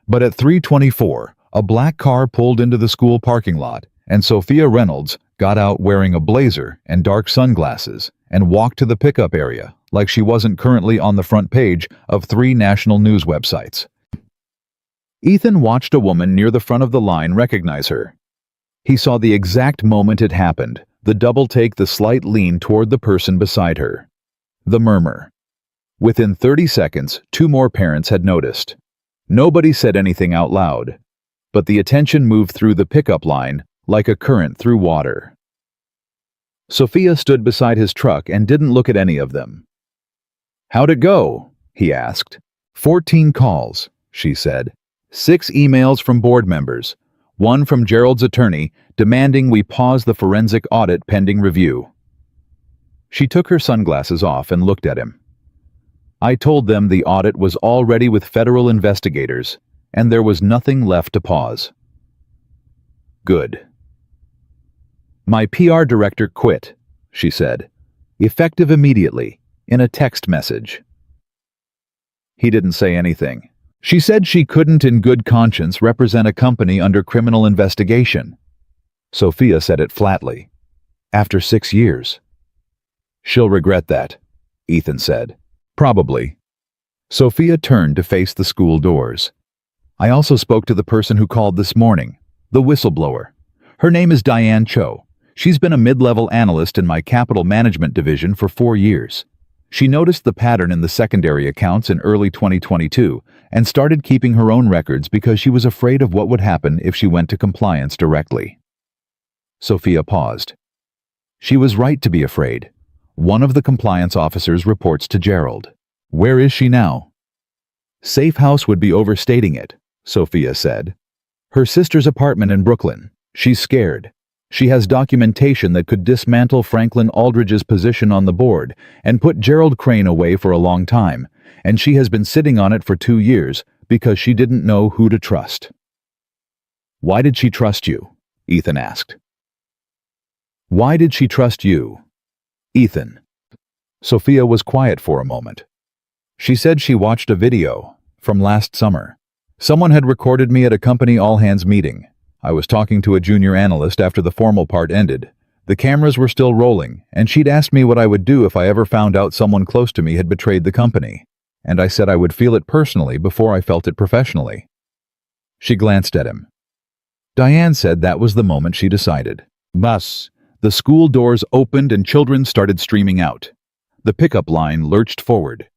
But at 3:24, a black car pulled into the school parking lot, and Sophia Reynolds got out wearing a blazer and dark sunglasses and walked to the pickup area like she wasn't currently on the front page of 3 national news websites. Ethan watched a woman near the front of the line recognize her. He saw the exact moment it happened, the double take, the slight lean toward the person beside her. The murmur. Within 30 seconds, 2 more parents had noticed. Nobody said anything out loud, but the attention moved through the pickup line like a current through water. Sophia stood beside his truck and didn't look at any of them. "How'd it go?" he asked. 14 calls, she said. 6 emails from board members, 1 from Gerald's attorney demanding we pause the forensic audit pending review. She took her sunglasses off and looked at him. "I told them the audit was already with federal investigators, and there was nothing left to pause." "Good." "My PR director quit," she said, "effective immediately, in a text message." He didn't say anything. She said she couldn't in good conscience represent a company under criminal investigation. Sophia said it flatly. "After 6 years." "She'll regret that," Ethan said. "Probably." Sophia turned to face the school doors. "I also spoke to the person who called this morning, the whistleblower. Her name is Diane Cho. She's been a mid-level analyst in my capital management division for 4 years. She noticed the pattern in the secondary accounts in early 2022 and started keeping her own records because she was afraid of what would happen if she went to compliance directly." Sophia paused. She was right to be afraid. One of the compliance officers reports to Gerald. "Where is she now?" "Safe house would be overstating it," Sophia said. "Her sister's apartment in Brooklyn. She's scared. She has documentation that could dismantle Franklin Aldridge's position on the board and put Gerald Crane away for a long time, and she has been sitting on it for 2 years because she didn't know who to trust." "Why did she trust you?" Ethan asked. "Why did she trust you?" "Ethan." Sophia was quiet for a moment. "She said she watched a video from last summer. Someone had recorded me at a company all-hands meeting. I was talking to a junior analyst after the formal part ended. The cameras were still rolling, and she'd asked me what I would do if I ever found out someone close to me had betrayed the company. And I said I would feel it personally before I felt it professionally." She glanced at him. Diane said that was the moment she decided. Thus, the school doors opened and children started streaming out. The pickup line lurched forward.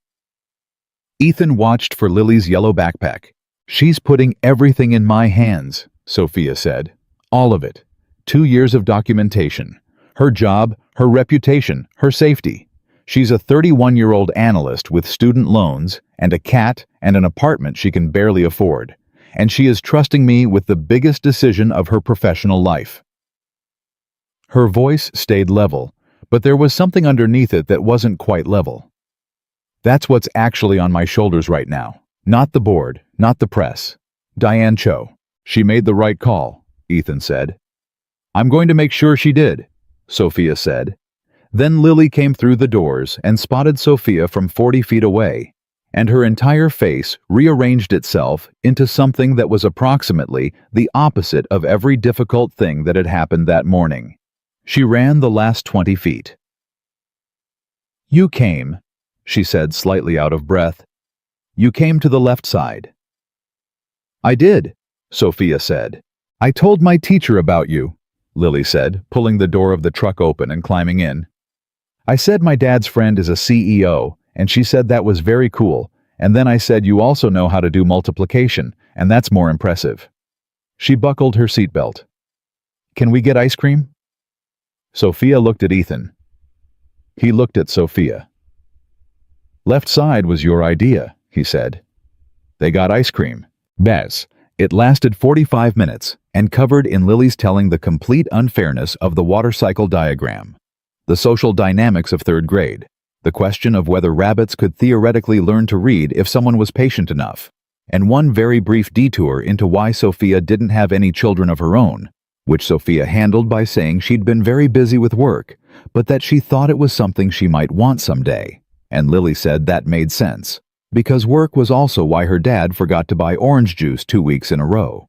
Ethan watched for Lily's yellow backpack. "She's putting everything in my hands," Sophia said. "All of it. 2 years of documentation. Her job, her reputation, her safety. She's a 31-year-old analyst with student loans and a cat and an apartment she can barely afford. And she is trusting me with the biggest decision of her professional life." Her voice stayed level, but there was something underneath it that wasn't quite level. "That's what's actually on my shoulders right now. Not the board, not the press. Diane Cho. She made the right call," Ethan said. "I'm going to make sure she did," Sophia said. Then Lily came through the doors and spotted Sophia from 40 feet away, and her entire face rearranged itself into something that was approximately the opposite of every difficult thing that had happened that morning. She ran the last 20 feet. "You came," she said, slightly out of breath. "You came to the left side." "I did," Sophia said. "I told my teacher about you," Lily said, pulling the door of the truck open and climbing in. "I said my dad's friend is a CEO, and she said that was very cool, and then I said you also know how to do multiplication, and that's more impressive." She buckled her seatbelt. "Can we get ice cream?" Sophia looked at Ethan. He looked at Sophia. Left side was your idea, he said. They got ice cream. Bez. It lasted 45 minutes and covered in Lily's telling the complete unfairness of the water cycle diagram, the social dynamics of third grade, the question of whether rabbits could theoretically learn to read if someone was patient enough, and one very brief detour into why Sophia didn't have any children of her own, which Sophia handled by saying she'd been very busy with work, but that she thought it was something she might want someday, and Lily said that made sense, because work was also why her dad forgot to buy orange juice 2 weeks in a row.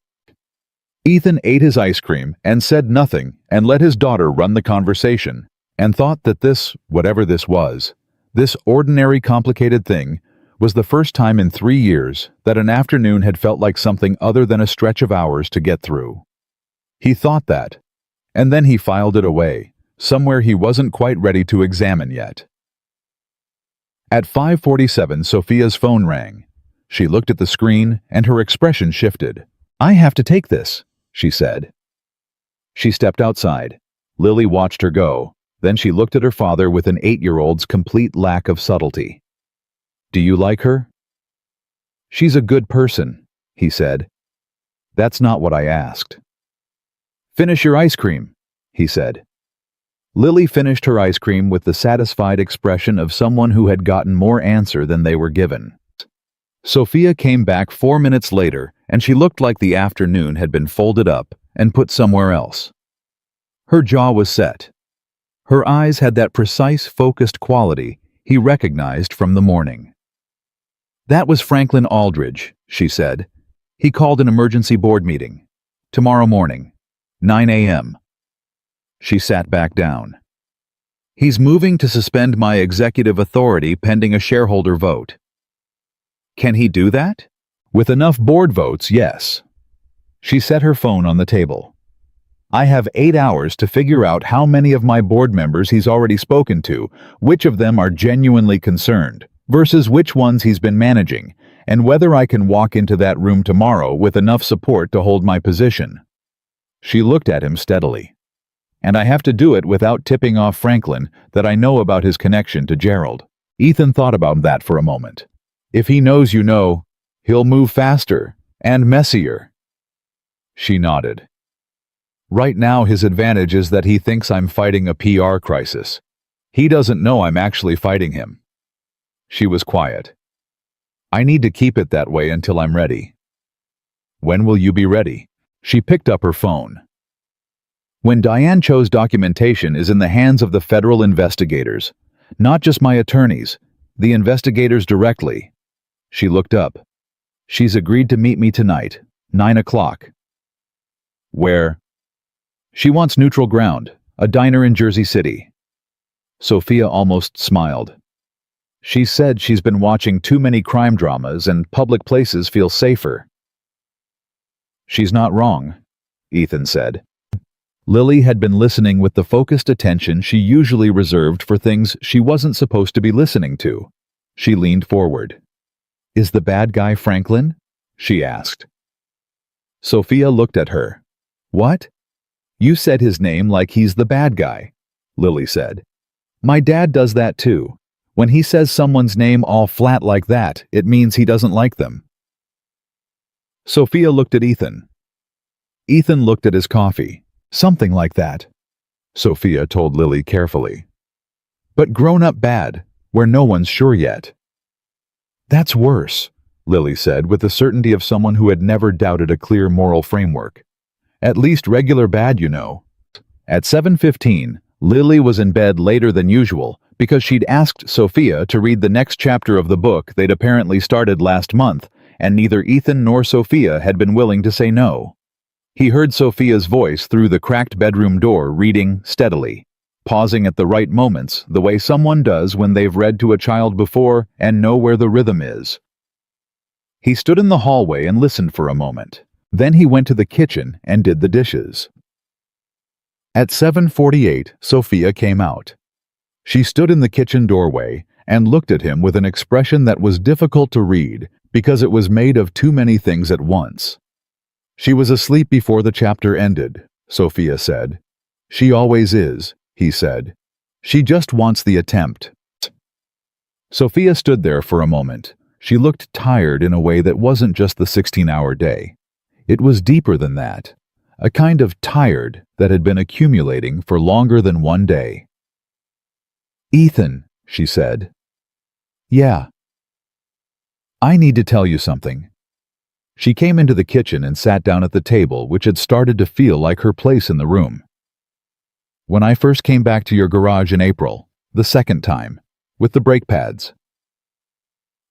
Ethan ate his ice cream and said nothing and let his daughter run the conversation, and thought that this, whatever this was, this ordinary complicated thing, was the first time in 3 years that an afternoon had felt like something other than a stretch of hours to get through. He thought that, and then he filed it away, somewhere he wasn't quite ready to examine yet. At 5:47, Sophia's phone rang. She looked at the screen, and her expression shifted. "I have to take this," she said. She stepped outside. Lily watched her go. Then she looked at her father with an 8-year-old's complete lack of subtlety. "Do you like her?" "She's a good person," he said. "That's not what I asked." "Finish your ice cream," he said. Lily finished her ice cream with the satisfied expression of someone who had gotten more answer than they were given. Sophia came back 4 minutes later, and she looked like the afternoon had been folded up and put somewhere else. Her jaw was set. Her eyes had that precise, focused quality he recognized from the morning. "That was Franklin Aldridge," she said. "He called an emergency board meeting. Tomorrow morning, 9 a.m. She sat back down. "He's moving to suspend my executive authority pending a shareholder vote." "Can he do that?" "With enough board votes, yes." She set her phone on the table. "I have 8 hours to figure out how many of my board members he's already spoken to, which of them are genuinely concerned, versus which ones he's been managing, and whether I can walk into that room tomorrow with enough support to hold my position." She looked at him steadily. "And I have to do it without tipping off Franklin that I know about his connection to Gerald." Ethan thought about that for a moment. "If he knows you know, he'll move faster and messier." She nodded. "Right now his advantage is that he thinks I'm fighting a PR crisis. He doesn't know I'm actually fighting him." She was quiet. "I need to keep it that way until I'm ready." "When will you be ready?" She picked up her phone. "When Diane Cho's documentation is in the hands of the federal investigators, not just my attorneys, the investigators directly." She looked up. "She's agreed to meet me tonight, 9 o'clock. "Where?" "She wants neutral ground, a diner in Jersey City." Sophia almost smiled. "She said she's been watching too many crime dramas and public places feel safer." "She's not wrong," Ethan said. Lily had been listening with the focused attention she usually reserved for things she wasn't supposed to be listening to. She leaned forward. "Is the bad guy Franklin?" she asked. Sophia looked at her. "What?" "You said his name like he's the bad guy," Lily said. "My dad does that too. When he says someone's name all flat like that, it means he doesn't like them." Sophia looked at Ethan. Ethan looked at his coffee. "Something like that," Sophia told Lily carefully. "But grown-up bad, where no one's sure yet." "That's worse," Lily said with the certainty of someone who had never doubted a clear moral framework. "At least regular bad, you know." At 7:15, Lily was in bed later than usual because she'd asked Sophia to read the next chapter of the book they'd apparently started last month, and neither Ethan nor Sophia had been willing to say no. He heard Sophia's voice through the cracked bedroom door reading steadily, pausing at the right moments the way someone does when they've read to a child before and know where the rhythm is. He stood in the hallway and listened for a moment. Then he went to the kitchen and did the dishes. At 7:48, Sophia came out. She stood in the kitchen doorway and looked at him with an expression that was difficult to read because it was made of too many things at once. "She was asleep before the chapter ended," Sophia said. "She always is," he said. "She just wants the attempt." Sophia stood there for a moment. She looked tired in a way that wasn't just the 16-hour day. It was deeper than that. A kind of tired that had been accumulating for longer than one day. "Ethan," she said. "Yeah." "I need to tell you something." She came into the kitchen and sat down at the table, which had started to feel like her place in the room. "When I first came back to your garage in April, the second time, with the brake pads."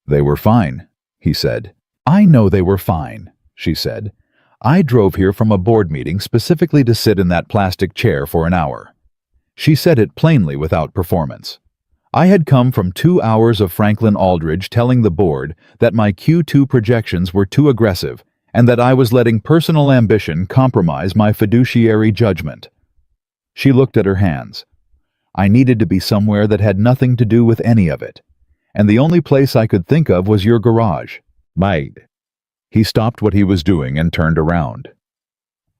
"They were fine," he said. "I know they were fine," she said. "I drove here from a board meeting specifically to sit in that plastic chair for an hour." She said it plainly without performance. "I had come from 2 hours of Franklin Aldridge telling the board that my Q2 projections were too aggressive and that I was letting personal ambition compromise my fiduciary judgment." She looked at her hands. "I needed to be somewhere that had nothing to do with any of it, and the only place I could think of was your garage." "Mate." He stopped what he was doing and turned around.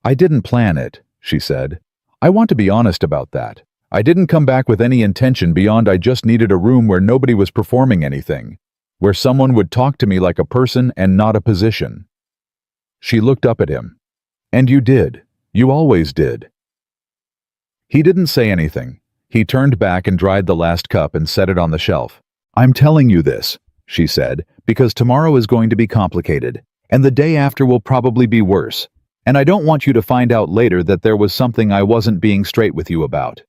"I didn't plan it," she said. "I want to be honest about that. I didn't come back with any intention beyond I just needed a room where nobody was performing anything, where someone would talk to me like a person and not a position." She looked up at him. "And you did. You always did." He didn't say anything. He turned back and dried the last cup and set it on the shelf. "I'm telling you this," she said, "because tomorrow is going to be complicated, and the day after will probably be worse, and I don't want you to find out later that there was something I wasn't being straight with you about."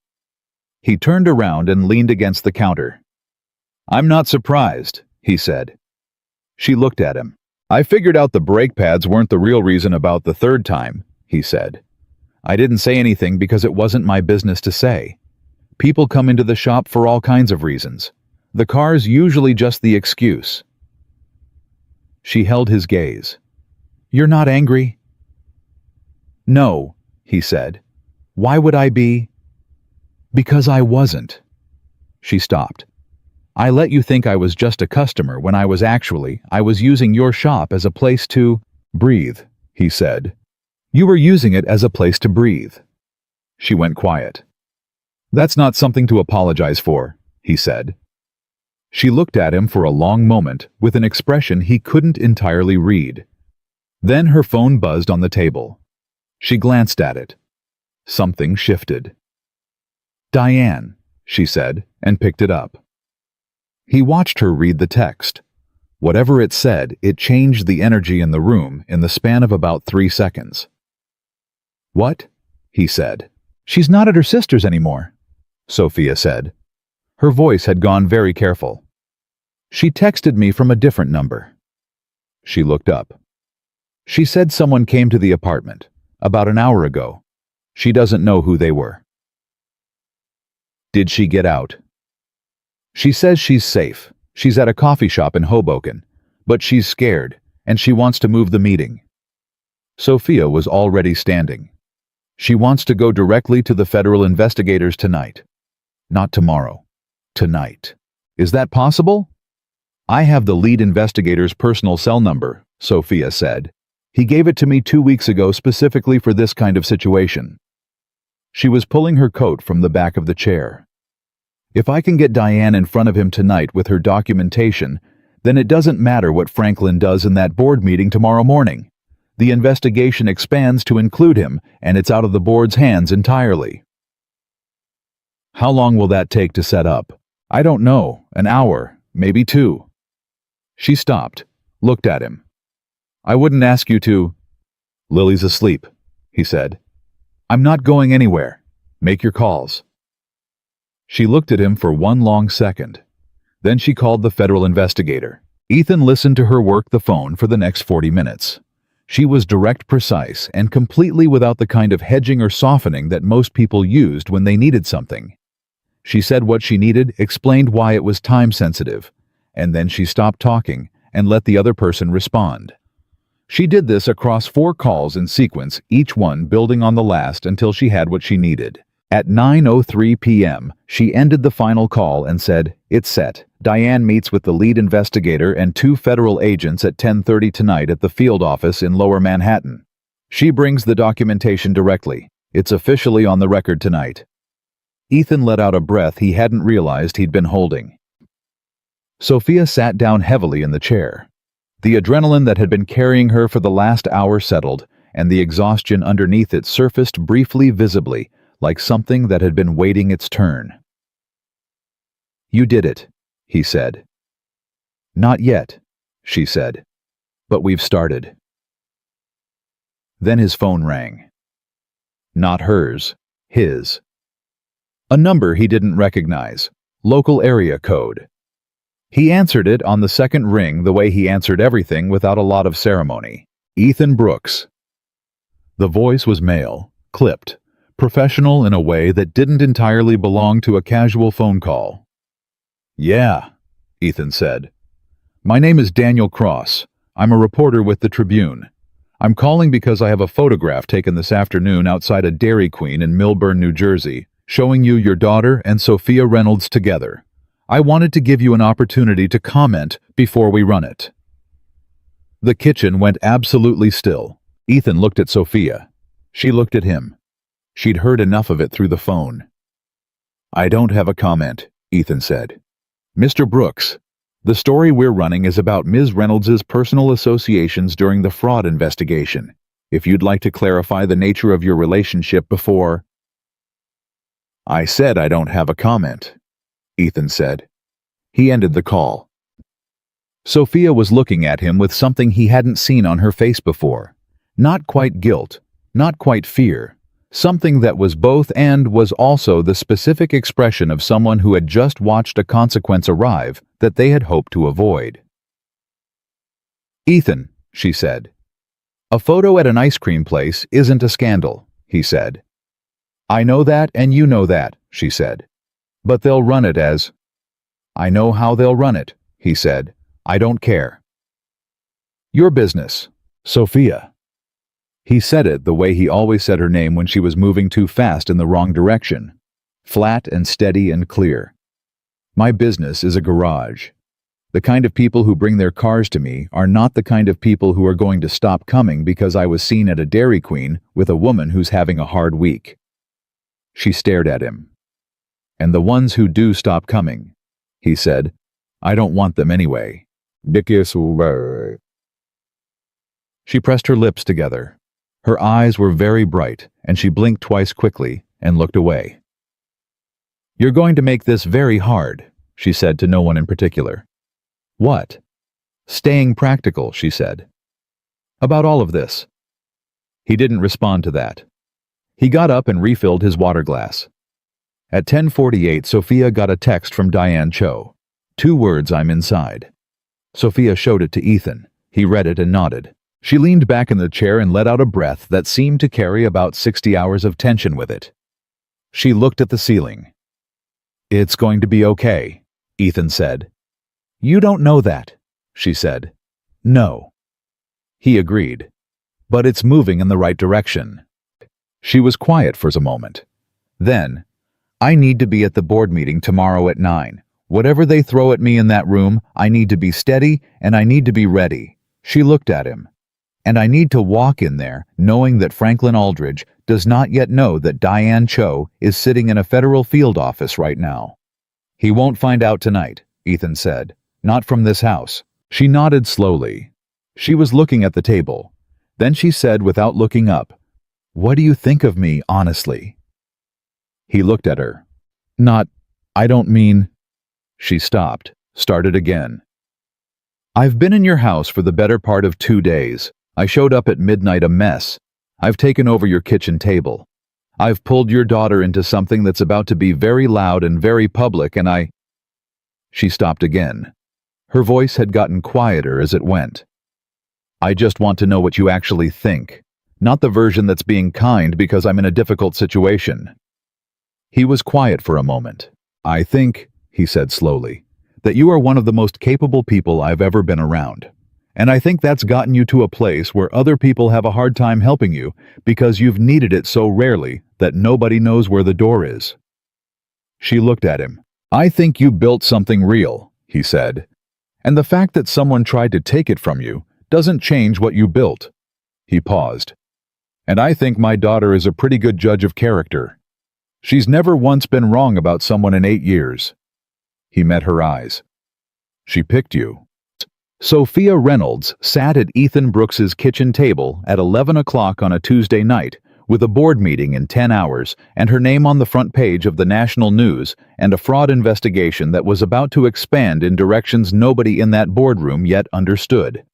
He turned around and leaned against the counter. "I'm not surprised," he said. She looked at him. "I figured out the brake pads weren't the real reason about the third time," he said. "I didn't say anything because it wasn't my business to say. People come into the shop for all kinds of reasons. The car's usually just the excuse." She held his gaze. "You're not angry?" "No," he said. "Why would I be?" "Because I wasn't." She stopped. "I let you think I was just a customer when I was using your shop as a place to breathe," he said. "You were using it as a place to breathe." She went quiet. "That's not something to apologize for," he said. She looked at him for a long moment with an expression he couldn't entirely read. Then her phone buzzed on the table. She glanced at it. Something shifted. "Diane," she said, and picked it up. He watched her read the text. Whatever it said, it changed the energy in the room in the span of about 3 seconds. "What?" he said. "She's not at her sister's anymore," Sophia said. Her voice had gone very careful. "She texted me from a different number." She looked up. "She said someone came to the apartment about an hour ago. She doesn't know who they were." "Did she get out?" "She says she's safe. She's at a coffee shop in Hoboken, but she's scared, and she wants to move the meeting." Sophia was already standing. "She wants to go directly to the federal investigators tonight. Not tomorrow. Tonight. Is that possible?" "I have the lead investigator's personal cell number," Sophia said. "He gave it to me 2 weeks ago specifically for this kind of situation." She was pulling her coat from the back of the chair. "If I can get Diane in front of him tonight with her documentation, then it doesn't matter what Franklin does in that board meeting tomorrow morning. The investigation expands to include him, and it's out of the board's hands entirely." "How long will that take to set up?" "I don't know. An hour, maybe 2. She stopped, looked at him. "I wouldn't ask you to—" "Lily's asleep," he said. "I'm not going anywhere. Make your calls." She looked at him for one long second. Then she called the federal investigator. Ethan listened to her work the phone for the next 40 minutes. She was direct, precise, and completely without the kind of hedging or softening that most people used when they needed something. She said what she needed, explained why it was time-sensitive, and then she stopped talking and let the other person respond. She did this across 4 calls in sequence, each one building on the last until she had what she needed. At 9:03 p.m., she ended the final call and said, "It's set. Diane meets with the lead investigator and 2 federal agents at 10:30 tonight at the field office in Lower Manhattan. She brings the documentation directly. It's officially on the record tonight." Ethan let out a breath he hadn't realized he'd been holding. Sophia sat down heavily in the chair. The adrenaline that had been carrying her for the last hour settled, and the exhaustion underneath it surfaced briefly visibly, like something that had been waiting its turn. "You did it," he said. "Not yet," she said. "But we've started." Then his phone rang. Not hers, his. A number he didn't recognize. Local area code. He answered it on the second ring the way he answered everything without a lot of ceremony. Ethan Brooks. The voice was male, clipped, professional in a way that didn't entirely belong to a casual phone call. "Yeah," Ethan said. "My name is Daniel Cross. I'm a reporter with the Tribune. I'm calling because I have a photograph taken this afternoon outside a Dairy Queen in Millburn, New Jersey, showing you your daughter and Sophia Reynolds together. I wanted to give you an opportunity to comment before we run it." The kitchen went absolutely still. Ethan looked at Sophia. She looked at him. She'd heard enough of it through the phone. "I don't have a comment," Ethan said. "Mr. Brooks, the story we're running is about Ms. Reynolds' personal associations during the fraud investigation. If you'd like to clarify the nature of your relationship before—" "I said I don't have a comment," Ethan said. He ended the call. Sophia was looking at him with something he hadn't seen on her face before. Not quite guilt, not quite fear. Something that was both and was also the specific expression of someone who had just watched a consequence arrive that they had hoped to avoid. "Ethan," she said. "A photo at an ice cream place isn't a scandal," he said. "I know that and you know that," she said. "But they'll run it as—" "I know how they'll run it," he said. "I don't care." "Your business, Sophia." He said it the way he always said her name when she was moving too fast in the wrong direction. Flat and steady and clear. "My business is a garage. The kind of people who bring their cars to me are not the kind of people who are going to stop coming because I was seen at a Dairy Queen with a woman who's having a hard week." She stared at him. "And the ones who do stop coming," he said, "I don't want them anyway." She pressed her lips together. Her eyes were very bright, and she blinked twice quickly and looked away. "You're going to make this very hard," she said to no one in particular. "What?" "Staying practical," she said. "About all of this." He didn't respond to that. He got up and refilled his water glass. At 10:48, Sophia got a text from Diane Cho. 2 words, "I'm inside." Sophia showed it to Ethan. He read it and nodded. She leaned back in the chair and let out a breath that seemed to carry about 60 hours of tension with it. She looked at the ceiling. "It's going to be okay," Ethan said. "You don't know that," she said. "No." He agreed. "But it's moving in the right direction." She was quiet for a moment. Then, "I need to be at the board meeting tomorrow at 9. Whatever they throw at me in that room, I need to be steady and I need to be ready." She looked at him. "And I need to walk in there knowing that Franklin Aldridge does not yet know that Diane Cho is sitting in a federal field office right now." "He won't find out tonight," Ethan said. "Not from this house." She nodded slowly. She was looking at the table. Then she said without looking up, "What do you think of me, honestly?" He looked at her. I don't mean—" She stopped, started again. "I've been in your house for the better part of 2 days. I showed up at midnight a mess. I've taken over your kitchen table. I've pulled your daughter into something that's about to be very loud and very public, and I—" She stopped again. Her voice had gotten quieter as it went. "I just want to know what you actually think, not the version that's being kind because I'm in a difficult situation." He was quiet for a moment. "I think," he said slowly, "that you are one of the most capable people I've ever been around. And I think that's gotten you to a place where other people have a hard time helping you because you've needed it so rarely that nobody knows where the door is." She looked at him. "I think you built something real," he said. "And the fact that someone tried to take it from you doesn't change what you built." He paused. "And I think my daughter is a pretty good judge of character. She's never once been wrong about someone in 8 years." He met her eyes. She picked you. Sophia Reynolds sat at Ethan Brooks's kitchen table at 11 o'clock on a Tuesday night, with a board meeting in 10 hours and her name on the front page of the national news and a fraud investigation that was about to expand in directions nobody in that boardroom yet understood.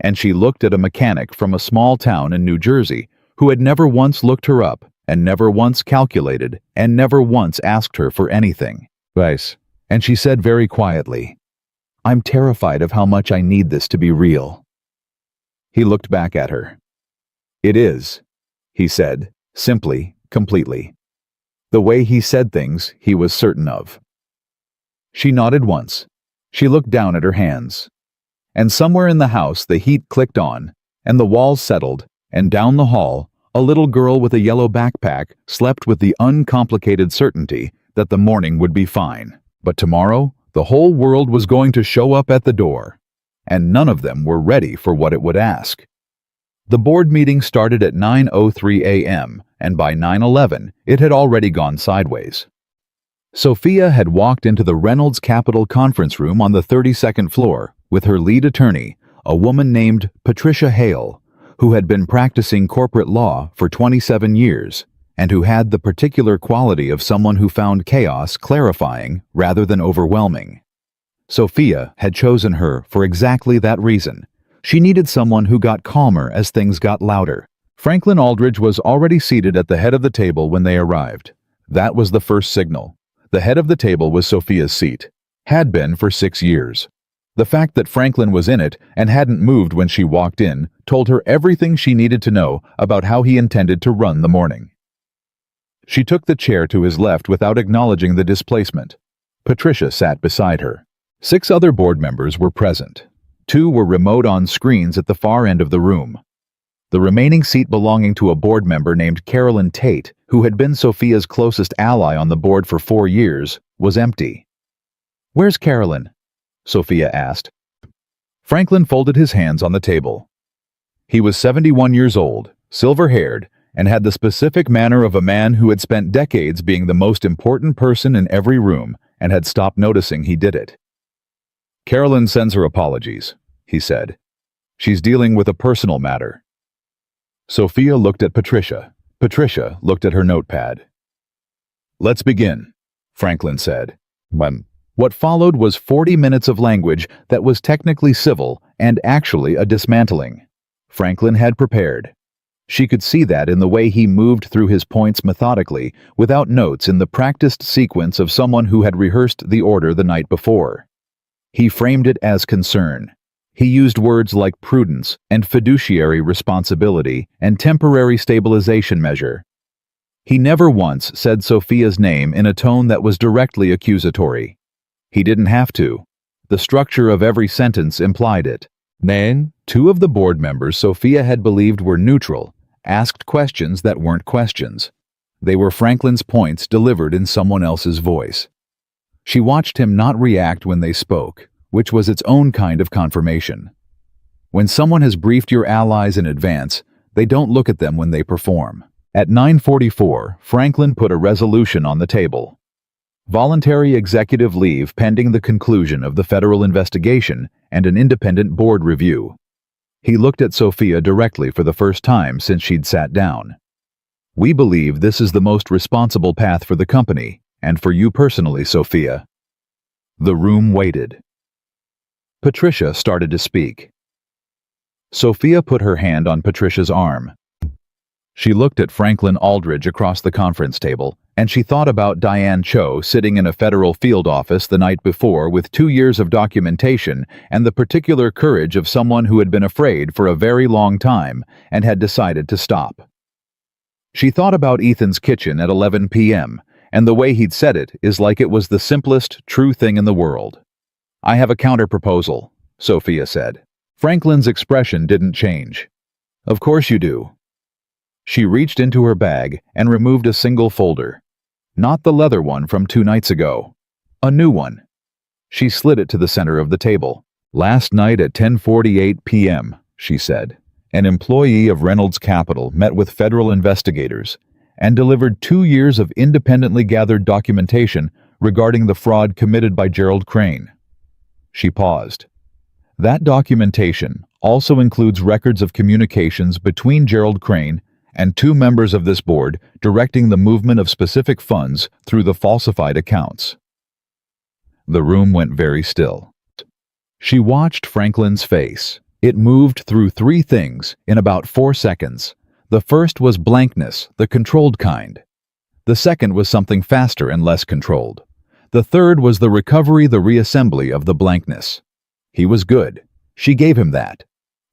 And she looked at a mechanic from a small town in New Jersey who had never once looked her up and never once calculated and never once asked her for anything. Right. And she said very quietly, "I'm terrified of how much I need this to be real." He looked back at her. "It is," he said, simply, completely. The way he said things, he was certain of. She nodded once. She looked down at her hands. And somewhere in the house the heat clicked on, and the walls settled, and down the hall, a little girl with a yellow backpack slept with the uncomplicated certainty that the morning would be fine. But tomorrow, the whole world was going to show up at the door, and none of them were ready for what it would ask. The board meeting started at 9:03 a.m., and by 9:11, it had already gone sideways. Sophia had walked into the Reynolds Capital conference room on the 32nd floor with her lead attorney, a woman named Patricia Hale, who had been practicing corporate law for 27 years and who had the particular quality of someone who found chaos clarifying rather than overwhelming. Sophia had chosen her for exactly that reason. She needed someone who got calmer as things got louder. Franklin Aldridge was already seated at the head of the table when they arrived. That was the first signal. The head of the table was Sophia's seat. Had been for 6 years. The fact that Franklin was in it and hadn't moved when she walked in told her everything she needed to know about how he intended to run the morning. She took the chair to his left without acknowledging the displacement. Patricia sat beside her. 6 other board members were present. 2 were remote on screens at the far end of the room. The remaining seat belonging to a board member named Carolyn Tate, who had been Sophia's closest ally on the board for 4 years, was empty. "Where's Carolyn?" Sophia asked. Franklin folded his hands on the table. He was 71 years old, silver-haired, and had the specific manner of a man who had spent decades being the most important person in every room and had stopped noticing he did it. "Carolyn sends her apologies," he said. "She's dealing with a personal matter." Sophia looked at Patricia. Patricia looked at her notepad. "Let's begin," Franklin said. What followed was 40 minutes of language that was technically civil and actually a dismantling. Franklin had prepared. She could see that in the way he moved through his points methodically, without notes, in the practiced sequence of someone who had rehearsed the order the night before. He framed it as concern. He used words like prudence and fiduciary responsibility and temporary stabilization measure. He never once said Sophia's name in a tone that was directly accusatory. He didn't have to. The structure of every sentence implied it. Then, 2 of the board members Sophia had believed were neutral asked questions that weren't questions. They were Franklin's points delivered in someone else's voice. She watched him not react when they spoke, which was its own kind of confirmation. When someone has briefed your allies in advance, they don't look at them when they perform. At 9:44, Franklin put a resolution on the table. Voluntary executive leave pending the conclusion of the federal investigation and an independent board review. He looked at Sophia directly for the first time since she'd sat down. "We believe this is the most responsible path for the company, and for you personally, Sophia." The room waited. Patricia started to speak. Sophia put her hand on Patricia's arm. She looked at Franklin Aldridge across the conference table, and she thought about Diane Cho sitting in a federal field office the night before with 2 years of documentation and the particular courage of someone who had been afraid for a very long time and had decided to stop. She thought about Ethan's kitchen at 11 p.m., and the way he'd said it is like it was the simplest, true thing in the world. "I have a counter-proposal," Sophia said. Franklin's expression didn't change. "Of course you do." She reached into her bag and removed a single folder. Not the leather one from 2 nights ago. A new one. She slid it to the center of the table. "Last night at 10:48 p.m., she said, an employee of Reynolds Capital met with federal investigators and delivered 2 years of independently gathered documentation regarding the fraud committed by Gerald Crane. She paused. That documentation also includes records of communications between Gerald Crane and two members of this board directing the movement of specific funds through the falsified accounts. The room went very still. She watched Franklin's face. It moved through three things in about 4 seconds. The first was blankness, the controlled kind. The second was something faster and less controlled. The third was the recovery, the reassembly of the blankness. He was good. She gave him that.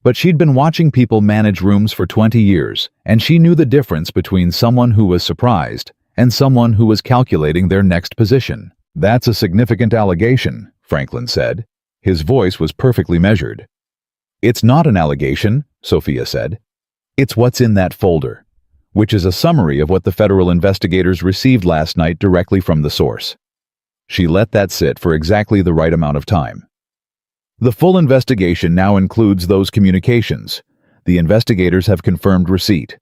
But she'd been watching people manage rooms for 20 years, and she knew the difference between someone who was surprised and someone who was calculating their next position. "That's a significant allegation," Franklin said. His voice was perfectly measured. "It's not an allegation," Sophia said. "It's what's in that folder, which is a summary of what the federal investigators received last night directly from the source." She let that sit for exactly the right amount of time. "The full investigation now includes those communications. The investigators have confirmed receipt.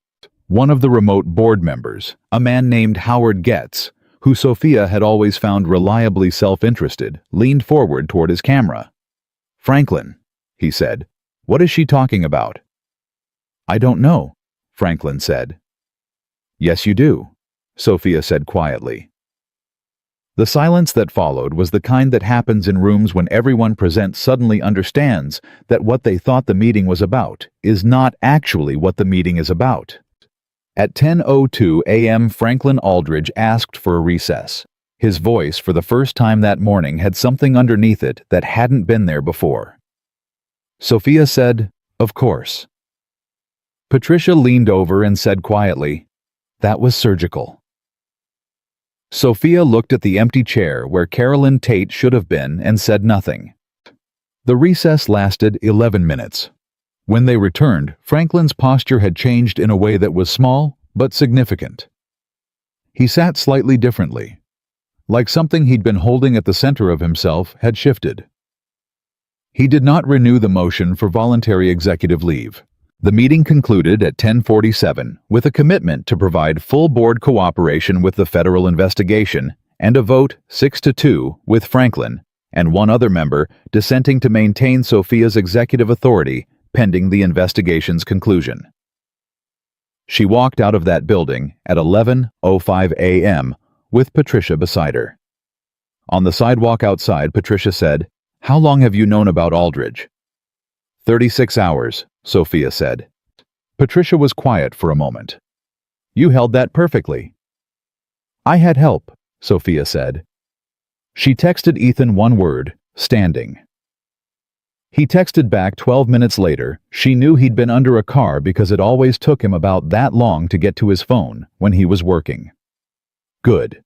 One of the remote board members, a man named Howard Getz, who Sophia had always found reliably self-interested, leaned forward toward his camera. "Franklin," he said, "what is she talking about?" "I don't know," Franklin said. "Yes, you do," Sophia said quietly. The silence that followed was the kind that happens in rooms when everyone present suddenly understands that what they thought the meeting was about is not actually what the meeting is about. At 10:02 a.m., Franklin Aldridge asked for a recess. His voice, for the first time that morning, had something underneath it that hadn't been there before. Sophia said, "Of course." Patricia leaned over and said quietly, "That was surgical." Sophia looked at the empty chair where Carolyn Tate should have been and said nothing. The recess lasted 11 minutes. When they returned, Franklin's posture had changed in a way that was small but significant. He sat slightly differently, like something he'd been holding at the center of himself had shifted. He did not renew the motion for voluntary executive leave. The meeting concluded at 10:47 with a commitment to provide full board cooperation with the federal investigation and a vote 6-2 with Franklin and one other member dissenting to maintain Sophia's executive authority pending the investigation's conclusion. She walked out of that building at 11:05 a.m. with Patricia beside her. On the sidewalk outside, Patricia said, "How long have you known about Aldridge?" 36 hours, Sophia said. Patricia was quiet for a moment. "You held that perfectly." "I had help," Sophia said. She texted Ethan one word, "standing." He texted back 12 minutes later. She knew he'd been under a car because it always took him about that long to get to his phone when he was working. Good.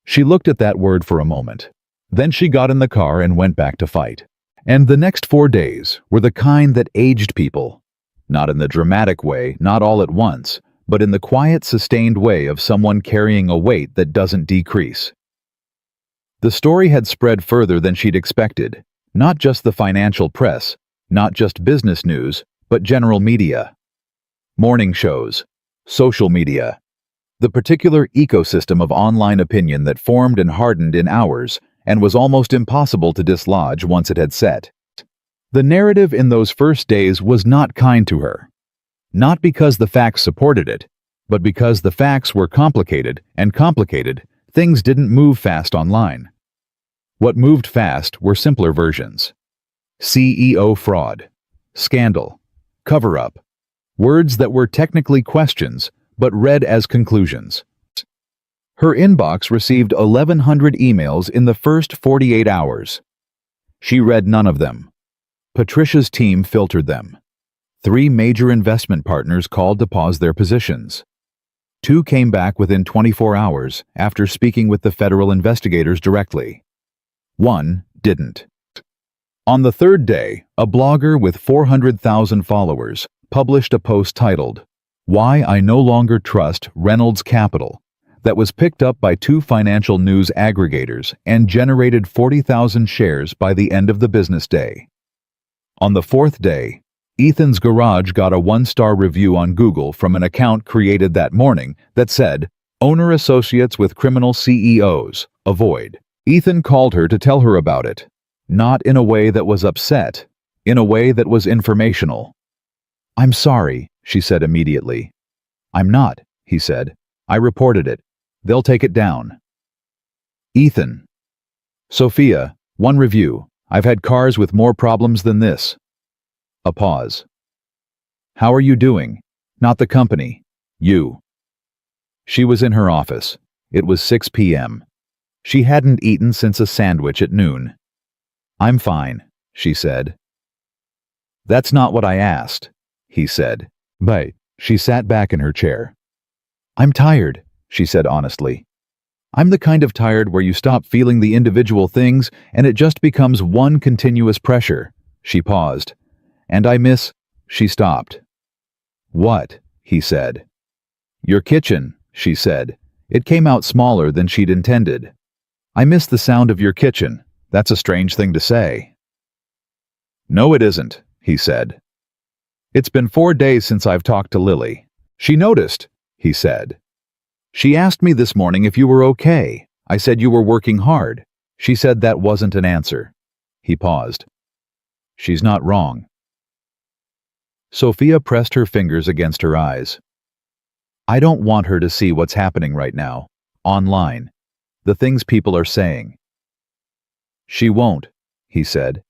She looked at that word for a moment. Then she got in the car and went back to fight. And the next 4 days were the kind that aged people. Not in the dramatic way, not all at once, but in the quiet, sustained way of someone carrying a weight that doesn't decrease. The story had spread further than she'd expected. Not just the financial press, not just business news, but general media. Morning shows, social media. The particular ecosystem of online opinion that formed and hardened in hours and was almost impossible to dislodge once it had set. The narrative in those first days was not kind to her. Not because the facts supported it, but because the facts were complicated, and complicated, things didn't move fast online. What moved fast were simpler versions. CEO fraud, scandal, cover-up, words that were technically questions, but read as conclusions. Her inbox received 1,100 emails in the first 48 hours. She read none of them. Patricia's team filtered them. 3 major investment partners called to pause their positions. 2 came back within 24 hours after speaking with the federal investigators directly. 1 didn't. On the 3rd day, a blogger with 400,000 followers published a post titled, "Why I No Longer Trust Reynolds Capital," that was picked up by 2 financial news aggregators and generated 40,000 shares by the end of the business day. On the 4th day, Ethan's Garage got a 1-star review on Google from an account created that morning that said, "Owner associates with criminal CEOs, avoid." Ethan called her to tell her about it. Not in a way that was upset, in a way that was informational. "I'm sorry," she said immediately. "I'm not," he said. "I reported it. They'll take it down." Ethan. Sophia, one review. "I've had cars with more problems than this." A pause. "How are you doing? Not the company. You." She was in her office. It was 6 p.m. She hadn't eaten since a sandwich at noon. "I'm fine," she said. "That's not what I asked," he said. But she sat back in her chair. "I'm tired," she said honestly. "I'm the kind of tired where you stop feeling the individual things and it just becomes one continuous pressure." She paused. "And I miss—" She stopped. "What?" he said. "Your kitchen," she said. It came out smaller than she'd intended. "I miss the sound of your kitchen. That's a strange thing to say." "No, it isn't," he said. "It's been 4 days since I've talked to Lily. She noticed," he said. "She asked me this morning if you were okay. I said you were working hard. She said that wasn't an answer." He paused. "She's not wrong." Sophia pressed her fingers against her eyes. "I don't want her to see what's happening right now, online, the things people are saying." "She won't," he said.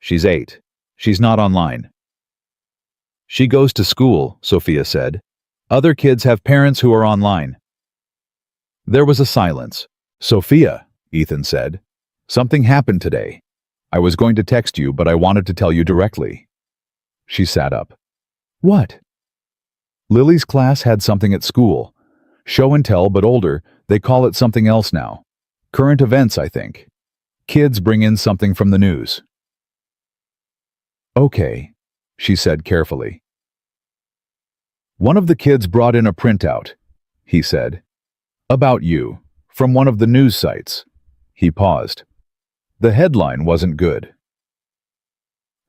"She's 8. She's not online." "She goes to school," Sophia said. "Other kids have parents who are online." There was a silence. "Sophia," Ethan said, "something happened today. I was going to text you, but I wanted to tell you directly." She sat up. "What?" "Lily's class had something at school. Show and tell, but older. They call it something else now. Current events, I think. Kids bring in something from the news." "Okay," she said carefully. "One of the kids brought in a printout," he said. "About you, from one of the news sites." He paused. The headline wasn't good.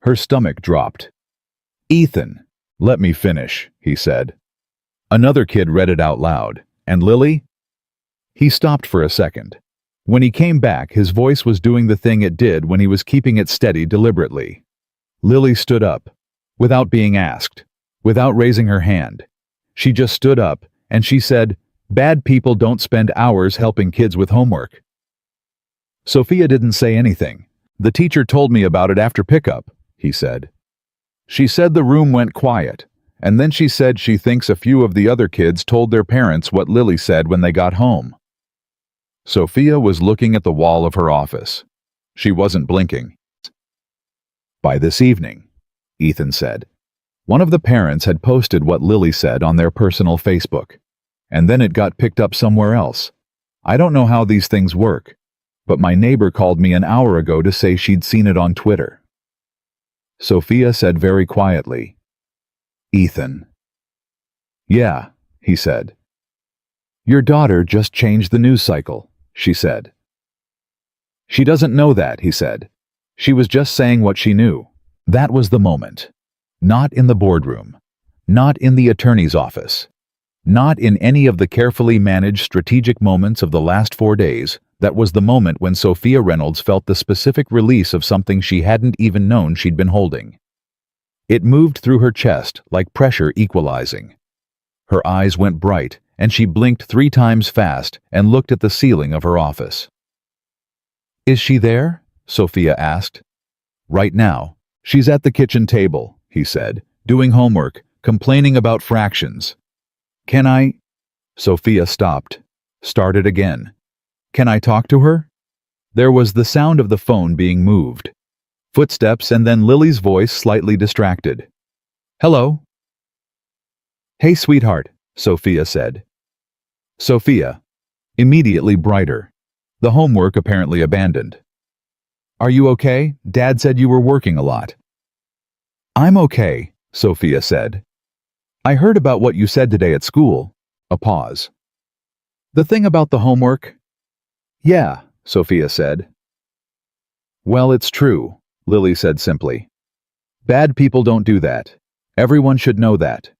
Her stomach dropped. "Ethan, let me finish," he said. Another kid read it out loud. "And Lily?" He stopped for a second. When he came back, his voice was doing the thing it did when he was keeping it steady deliberately. Lily stood up, without being asked, without raising her hand. She just stood up, and she said, "Bad people don't spend hours helping kids with homework." Sophia didn't say anything. "The teacher told me about it after pickup," he said. "She said the room went quiet, and then she said she thinks a few of the other kids told their parents what Lily said when they got home." Sophia was looking at the wall of her office. She wasn't blinking. "By this evening," Ethan said. "One of the parents had posted what Lily said on their personal Facebook, and then it got picked up somewhere else. I don't know how these things work, but my neighbor called me an hour ago to say she'd seen it on Twitter." Sophia said very quietly, "Ethan." "Yeah," he said. "Your daughter just changed the news cycle," she said. "She doesn't know that," he said. "She was just saying what she knew." That was the moment. Not in the boardroom. Not in the attorney's office. Not in any of the carefully managed strategic moments of the last 4 days. That was the moment when Sophia Reynolds felt the specific release of something she hadn't even known she'd been holding. It moved through her chest like pressure equalizing. Her eyes went bright, and she blinked 3 times fast and looked at the ceiling of her office. "Is she there?" Sophia asked. "Right now. She's at the kitchen table," he said, "doing homework, complaining about fractions." "Can I—" Sophia stopped, started again. "Can I talk to her?" There was the sound of the phone being moved. Footsteps and then Lily's voice slightly distracted. "Hello?" "Hey, sweetheart," Sophia said. Sophia. Immediately brighter. The homework apparently abandoned. "Are you okay? Dad said you were working a lot." "I'm okay," Sophia said. "I heard about what you said today at school." A pause. "The thing about the homework?" "Yeah," Sophia said. "Well, it's true," Lily said simply. "Bad people don't do that. Everyone should know that."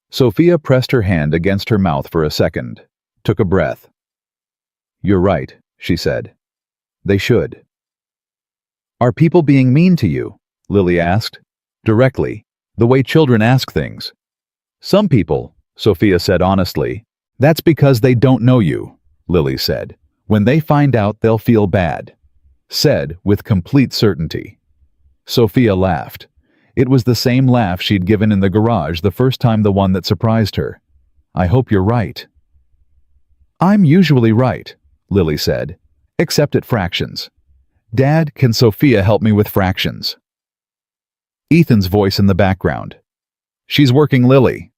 Sophia pressed her hand against her mouth for a second, took a breath. "You're right," she said. "They should." Are people being mean to you? Lily asked. Directly, the way children ask things. Some people, Sophia said honestly. That's because they don't know you, Lily said. When they find out, they'll feel bad. Said with complete certainty. Sophia laughed. It was the same laugh she'd given in the garage the first time, the one that surprised her. I hope you're right. I'm usually right, Lily said, except at fractions. Dad, can Sophia help me with fractions? Ethan's voice in the background. She's working, Lily.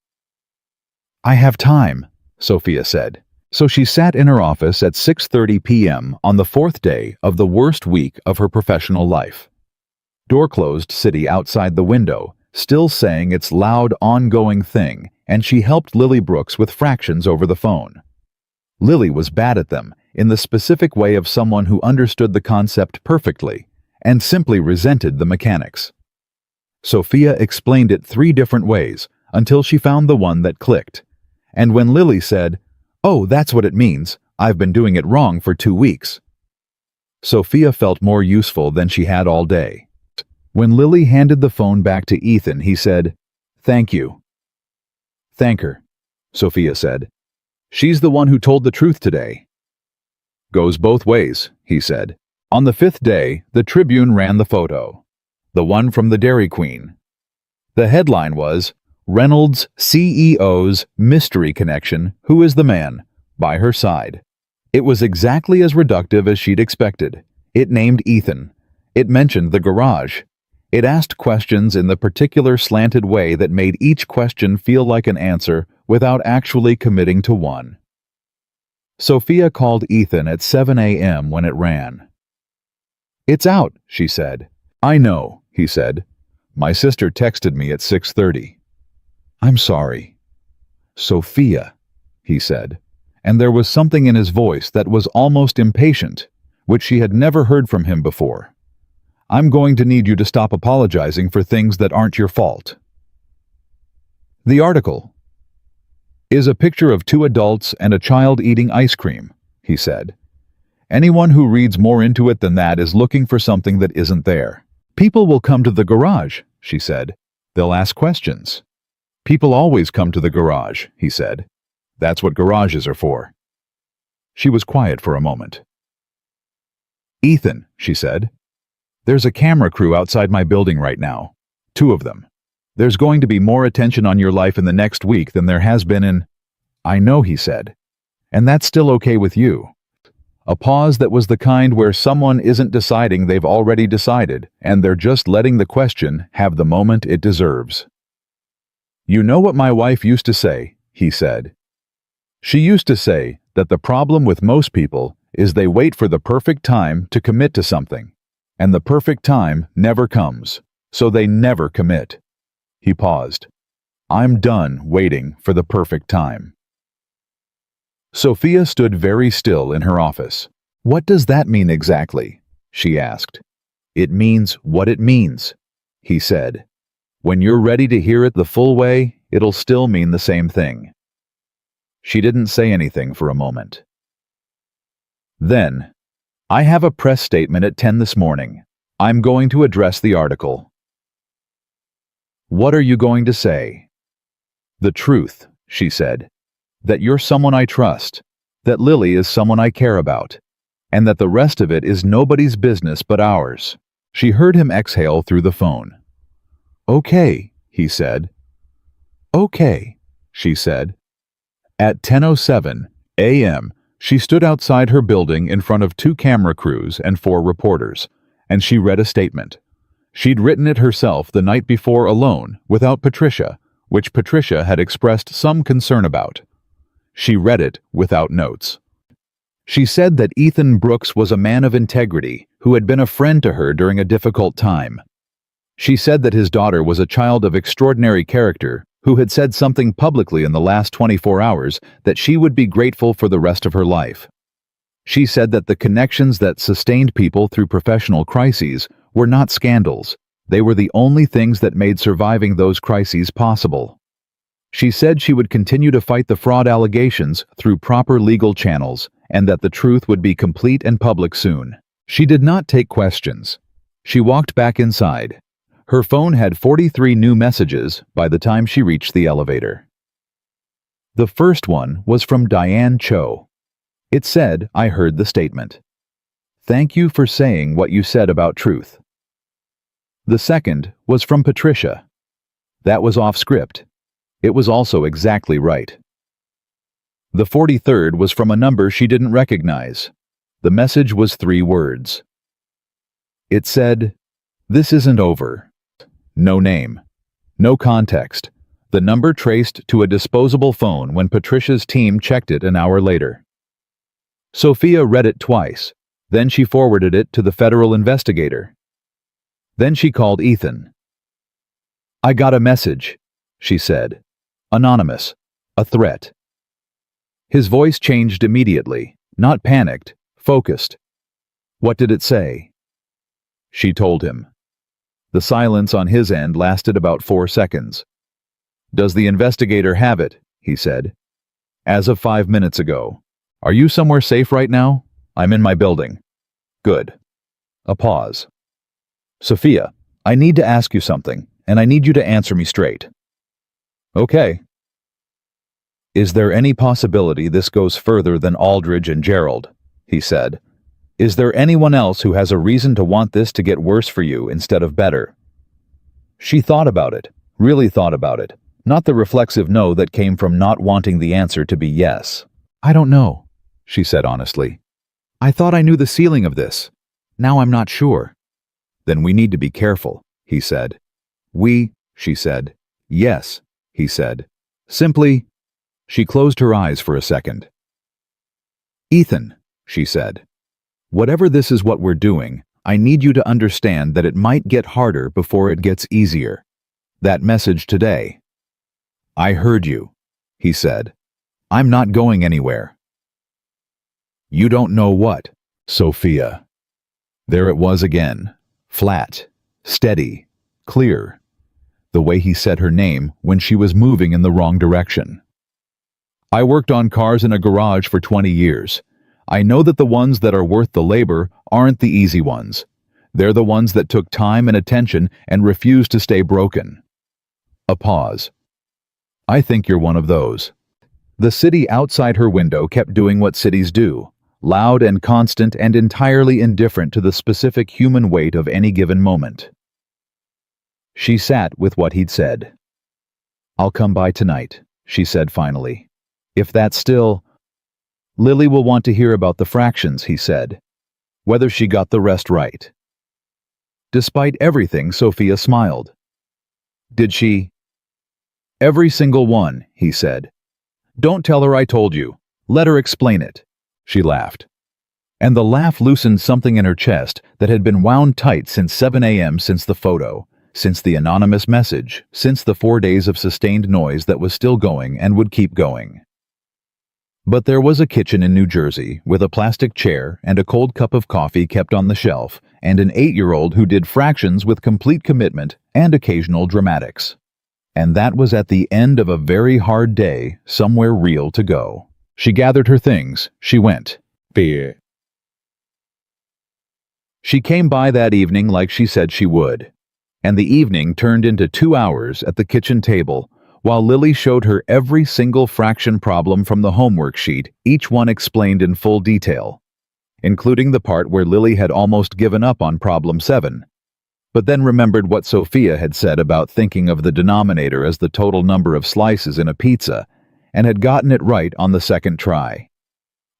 I have time, Sophia said. So she sat in her office at 6:30 p.m. on the fourth day of the worst week of her professional life. Door closed, city outside the window, still saying its loud, ongoing thing, and she helped Lily Brooks with fractions over the phone. Lily was bad at them, in the specific way of someone who understood the concept perfectly, and simply resented the mechanics. Sophia explained it 3 different ways, until she found the one that clicked. And when Lily said, "Oh, that's what it means, I've been doing it wrong for 2 weeks," Sophia felt more useful than she had all day. When Lily handed the phone back to Ethan, he said, "Thank you." "Thank her," Sophia said. "She's the one who told the truth today." "Goes both ways," he said. On the 5th day, the Tribune ran the photo. The one from the Dairy Queen. The headline was, Reynolds CEO's mystery connection, who is the man, by her side. It was exactly as reductive as she'd expected. It named Ethan. It mentioned the garage. It asked questions in the particular slanted way that made each question feel like an answer without actually committing to one. Sophia called Ethan at 7 a.m. when it ran. "It's out," she said. "I know," he said. "My sister texted me at 6:30. "I'm sorry." "Sophia," he said, and there was something in his voice that was almost impatient, which she had never heard from him before. "I'm going to need you to stop apologizing for things that aren't your fault." The article is a picture of 2 adults and a child eating ice cream, he said. Anyone who reads more into it than that is looking for something that isn't there. "People will come to the garage," she said. "They'll ask questions." "People always come to the garage," he said. "That's what garages are for." She was quiet for a moment. "Ethan," she said, "there's a camera crew outside my building right now. 2 of them. There's going to be more attention on your life in the next week than there has been in—" "I know," he said. "And that's still okay with you." A pause that was the kind where someone isn't deciding they've already decided, and they're just letting the question have the moment it deserves. "You know what my wife used to say," he said. "She used to say that the problem with most people is they wait for the perfect time to commit to something, and the perfect time never comes, so they never commit." He paused. "I'm done waiting for the perfect time." Sophia stood very still in her office. "What does that mean exactly?" she asked. "It means what it means," he said. "When you're ready to hear it the full way, it'll still mean the same thing." She didn't say anything for a moment. Then, "I have a press statement at 10 this morning. I'm going to address the article." "What are you going to say?" "The truth," she said. "That you're someone I trust, that Lily is someone I care about, and that the rest of it is nobody's business but ours." She heard him exhale through the phone. "Okay," he said. "Okay," she said. At 10:07 a.m., she stood outside her building in front of 2 camera crews and 4 reporters, and she read a statement. She'd written it herself the night before alone, without Patricia, which Patricia had expressed some concern about. She read it without notes. She said that Ethan Brooks was a man of integrity who had been a friend to her during a difficult time. She said that his daughter was a child of extraordinary character who had said something publicly in the last 24 hours that she would be grateful for the rest of her life. She said that the connections that sustained people through professional crises were not scandals. They were the only things that made surviving those crises possible. She said she would continue to fight the fraud allegations through proper legal channels and that the truth would be complete and public soon. She did not take questions. She walked back inside. Her phone had 43 new messages by the time she reached the elevator. The first one was from Diane Cho. It said, "I heard the statement. Thank you for saying what you said about truth." The second was from Patricia. That was off script. It was also exactly right. The 43rd was from a number she didn't recognize. The message was 3 words. It said, "This isn't over." No name. No context. The number traced to a disposable phone when Patricia's team checked it an hour later. Sophia read it twice. Then she forwarded it to the federal investigator. Then she called Ethan. "I got a message," she said. "Anonymous. A threat." His voice changed immediately, not panicked, focused. "What did it say?" She told him. The silence on his end lasted about 4 seconds. "Does the investigator have it?" he said. "As of 5 minutes ago. Are you somewhere safe right now?" "I'm in my building." "Good." A pause. "Sophia, I need to ask you something, and I need you to answer me straight." "Okay." "Is there any possibility this goes further than Aldridge and Gerald?" he said. "Is there anyone else who has a reason to want this to get worse for you instead of better?" She thought about it, really thought about it, not the reflexive no that came from not wanting the answer to be yes. "I don't know," she said honestly. "I thought I knew the ceiling of this. Now I'm not sure." "Then we need to be careful," he said. "We," she said. "Yes," he said. "Simply..." She closed her eyes for a second. "Ethan," she said, "whatever this is what we're doing, I need you to understand that it might get harder before it gets easier. That message today." "I heard you," he said. "I'm not going anywhere." "You don't know what, Sophia." There it was again, flat, steady, clear. The way he said her name when she was moving in the wrong direction. "I worked on cars in a garage for 20 years. I know that the ones that are worth the labor aren't the easy ones. They're the ones that took time and attention and refused to stay broken." A pause. "I think you're one of those." The city outside her window kept doing what cities do, loud and constant and entirely indifferent to the specific human weight of any given moment. She sat with what he'd said. "I'll come by tonight," she said finally. "If that's still..." "Lily will want to hear about the fractions," he said. "Whether she got the rest right." Despite everything, Sophia smiled. "Did she?" "Every single one," he said. "Don't tell her I told you. Let her explain it." She laughed. And the laugh loosened something in her chest that had been wound tight since 7 a.m. since the photo, since the anonymous message, since the 4 days of sustained noise that was still going and would keep going. But there was a kitchen in New Jersey with a plastic chair and a cold cup of coffee kept on the shelf, and an 8-year-old who did fractions with complete commitment and occasional dramatics. And that was at the end of a very hard day, somewhere real to go. She gathered her things. She went. Beer. She came by that evening like she said she would. And the evening turned into 2 hours at the kitchen table, while Lily showed her every single fraction problem from the homework sheet, each one explained in full detail, including the part where Lily had almost given up on problem 7, but then remembered what Sophia had said about thinking of the denominator as the total number of slices in a pizza, and had gotten it right on the second try.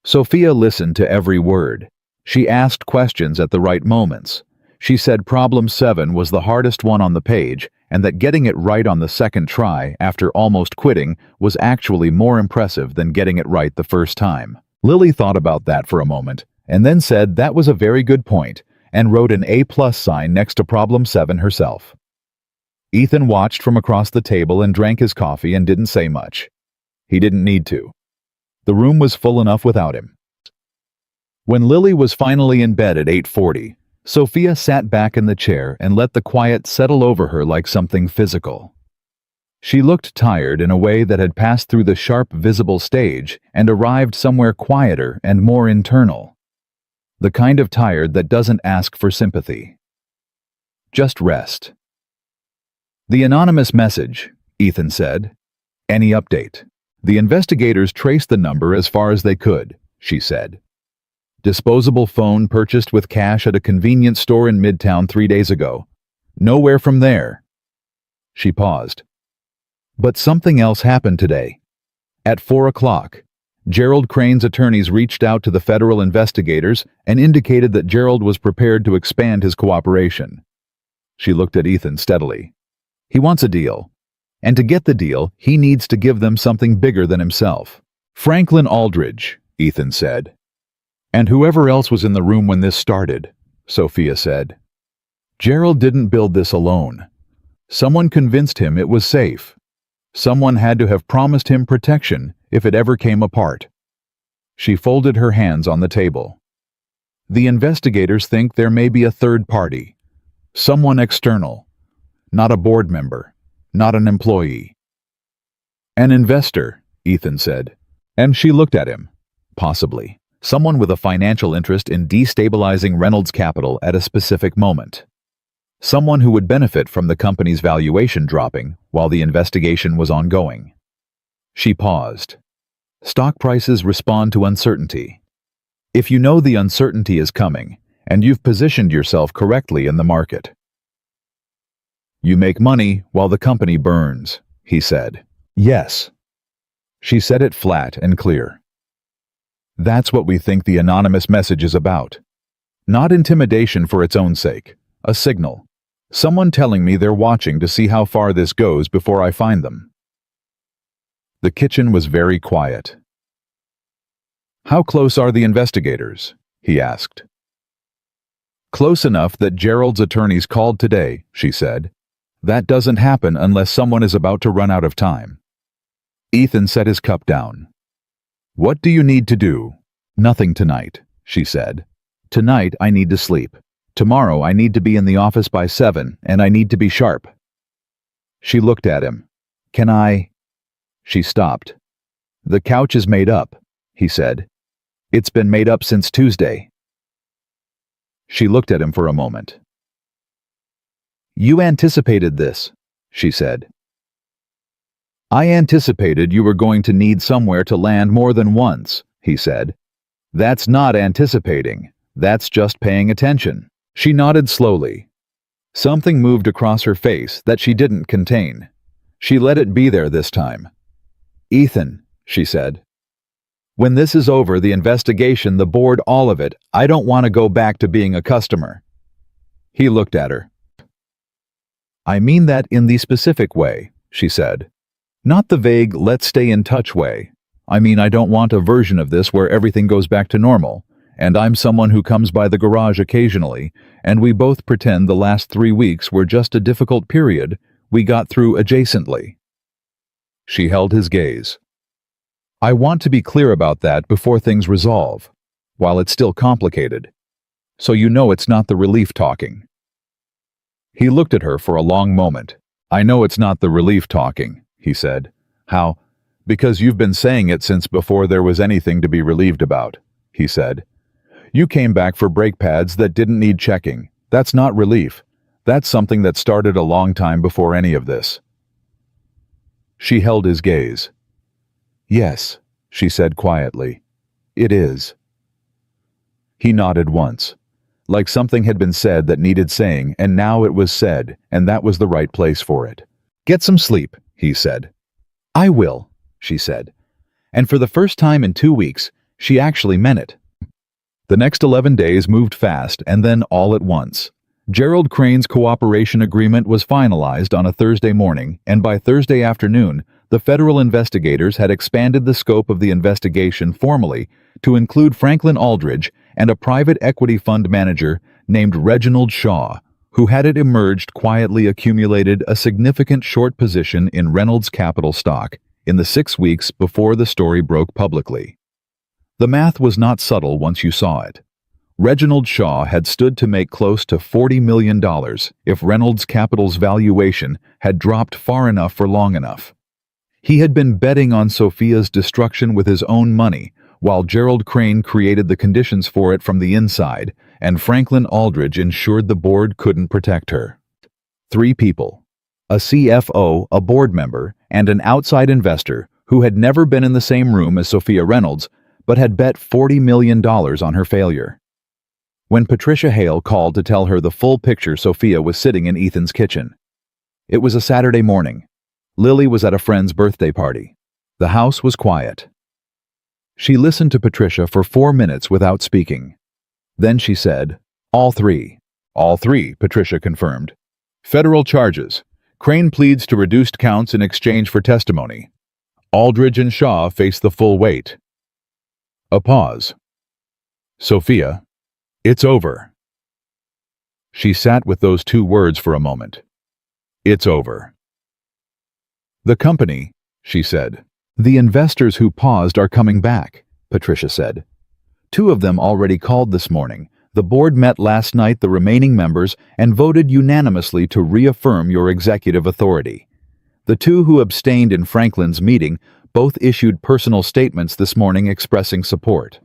Sophia listened to every word. She asked questions at the right moments. She said problem 7 was the hardest one on the page, and that getting it right on the second try, after almost quitting, was actually more impressive than getting it right the first time. Lily thought about that for a moment, and then said that was a very good point, and wrote an A+ sign next to problem 7 herself. Ethan watched from across the table and drank his coffee and didn't say much. He didn't need to. The room was full enough without him. When Lily was finally in bed at 8:40, Sophia sat back in the chair and let the quiet settle over her like something physical. She looked tired in a way that had passed through the sharp visible stage and arrived somewhere quieter and more internal. The kind of tired that doesn't ask for sympathy. Just rest. The anonymous message, Ethan said. Any update? The investigators traced the number as far as they could, she said. Disposable phone purchased with cash at a convenience store in Midtown 3 days ago. Nowhere from there. She paused. But something else happened today. At 4 o'clock, Gerald Crane's attorneys reached out to the federal investigators and indicated that Gerald was prepared to expand his cooperation. She looked at Ethan steadily. He wants a deal. And to get the deal, he needs to give them something bigger than himself. Franklin Aldridge, Ethan said. And whoever else was in the room when this started, Sophia said. Gerald didn't build this alone. Someone convinced him it was safe. Someone had to have promised him protection if it ever came apart. She folded her hands on the table. The investigators think there may be a third party. Someone external. Not a board member. Not an employee. An investor, Ethan said. And she looked at him. Possibly. Someone with a financial interest in destabilizing Reynolds Capital at a specific moment. Someone who would benefit from the company's valuation dropping while the investigation was ongoing. She paused. Stock prices respond to uncertainty. If you know the uncertainty is coming, and you've positioned yourself correctly in the market. You make money while the company burns, he said. Yes. She said it flat and clear. That's what we think the anonymous message is about. Not intimidation for its own sake. A signal. Someone telling me they're watching to see how far this goes before I find them. The kitchen was very quiet. How close are the investigators? He asked. Close enough that Gerald's attorneys called today, she said. That doesn't happen unless someone is about to run out of time. Ethan set his cup down. What do you need to do? Nothing tonight, she said. Tonight I need to sleep. Tomorrow I need to be in the office by 7 and I need to be sharp. She looked at him. Can I? She stopped. The couch is made up, he said. It's been made up since Tuesday. She looked at him for a moment. You anticipated this, she said. I anticipated you were going to need somewhere to land more than once, he said. That's not anticipating. That's just paying attention. She nodded slowly. Something moved across her face that she didn't contain. She let it be there this time. Ethan, she said. When this is over, the investigation, the board, all of it, I don't want to go back to being a customer. He looked at her. I mean that in the specific way, she said. Not the vague, let's stay in touch way. I mean, I don't want a version of this where everything goes back to normal, and I'm someone who comes by the garage occasionally, and we both pretend the last 3 weeks were just a difficult period we got through adjacently. She held his gaze. I want to be clear about that before things resolve, while it's still complicated. So you know it's not the relief talking. He looked at her for a long moment. I know it's not the relief talking, he said. How? Because you've been saying it since before there was anything to be relieved about, he said. You came back for brake pads that didn't need checking. That's not relief. That's something that started a long time before any of this. She held his gaze. Yes, she said quietly. It is. He nodded once. Like something had been said that needed saying, and now it was said, and that was the right place for it. Get some sleep, he said. I will, she said. And for the first time in 2 weeks, she actually meant it. The next 11 days moved fast, and then all at once. Gerald Crane's cooperation agreement was finalized on a Thursday morning, and by Thursday afternoon, the federal investigators had expanded the scope of the investigation formally to include Franklin Aldridge and a private equity fund manager named Reginald Shaw, who had it emerged quietly accumulated a significant short position in Reynolds Capital stock in the 6 weeks before the story broke publicly. The math was not subtle once you saw it. Reginald Shaw had stood to make close to $40 million if Reynolds Capital's valuation had dropped far enough for long enough. He had been betting on Sophia's destruction with his own money, while Gerald Crane created the conditions for it from the inside, and Franklin Aldridge ensured the board couldn't protect her. 3 people. A CFO, a board member, and an outside investor who had never been in the same room as Sophia Reynolds, but had bet $40 million on her failure. When Patricia Hale called to tell her the full picture, Sophia was sitting in Ethan's kitchen. It was a Saturday morning. Lily was at a friend's birthday party. The house was quiet. She listened to Patricia for 4 minutes without speaking. Then she said, "All three." "All three," Patricia confirmed. "Federal charges. Crane pleads to reduced counts in exchange for testimony. Aldridge and Shaw face the full weight." A pause. "Sophia, it's over." She sat with those 2 words for a moment. It's over. "The company," she said. "The investors who paused are coming back," Patricia said. 2 of them already called this morning. The board met last night, the remaining members, and voted unanimously to reaffirm your executive authority. The 2 who abstained in Franklin's meeting both issued personal statements this morning expressing support.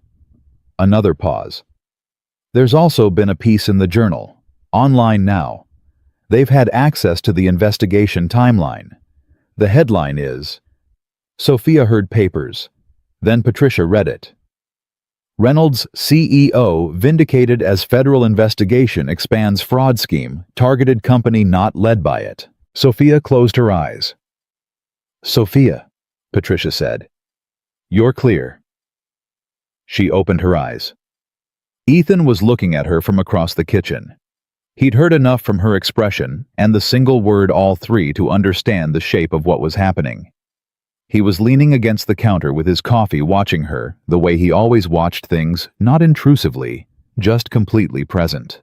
Another pause. "There's also been a piece in the Journal, online now. They've had access to the investigation timeline. The headline is..." Sophia heard papers. Then Patricia read it. "Reynolds CEO vindicated as federal investigation expands fraud scheme, targeted company not led by it." Sophia closed her eyes. "Sophia," Patricia said, "you're clear." She opened her eyes. Ethan was looking at her from across the kitchen. He'd heard enough from her expression and the single word "all three" to understand the shape of what was happening. He was leaning against the counter with his coffee, watching her the way he always watched things, not intrusively, just completely present.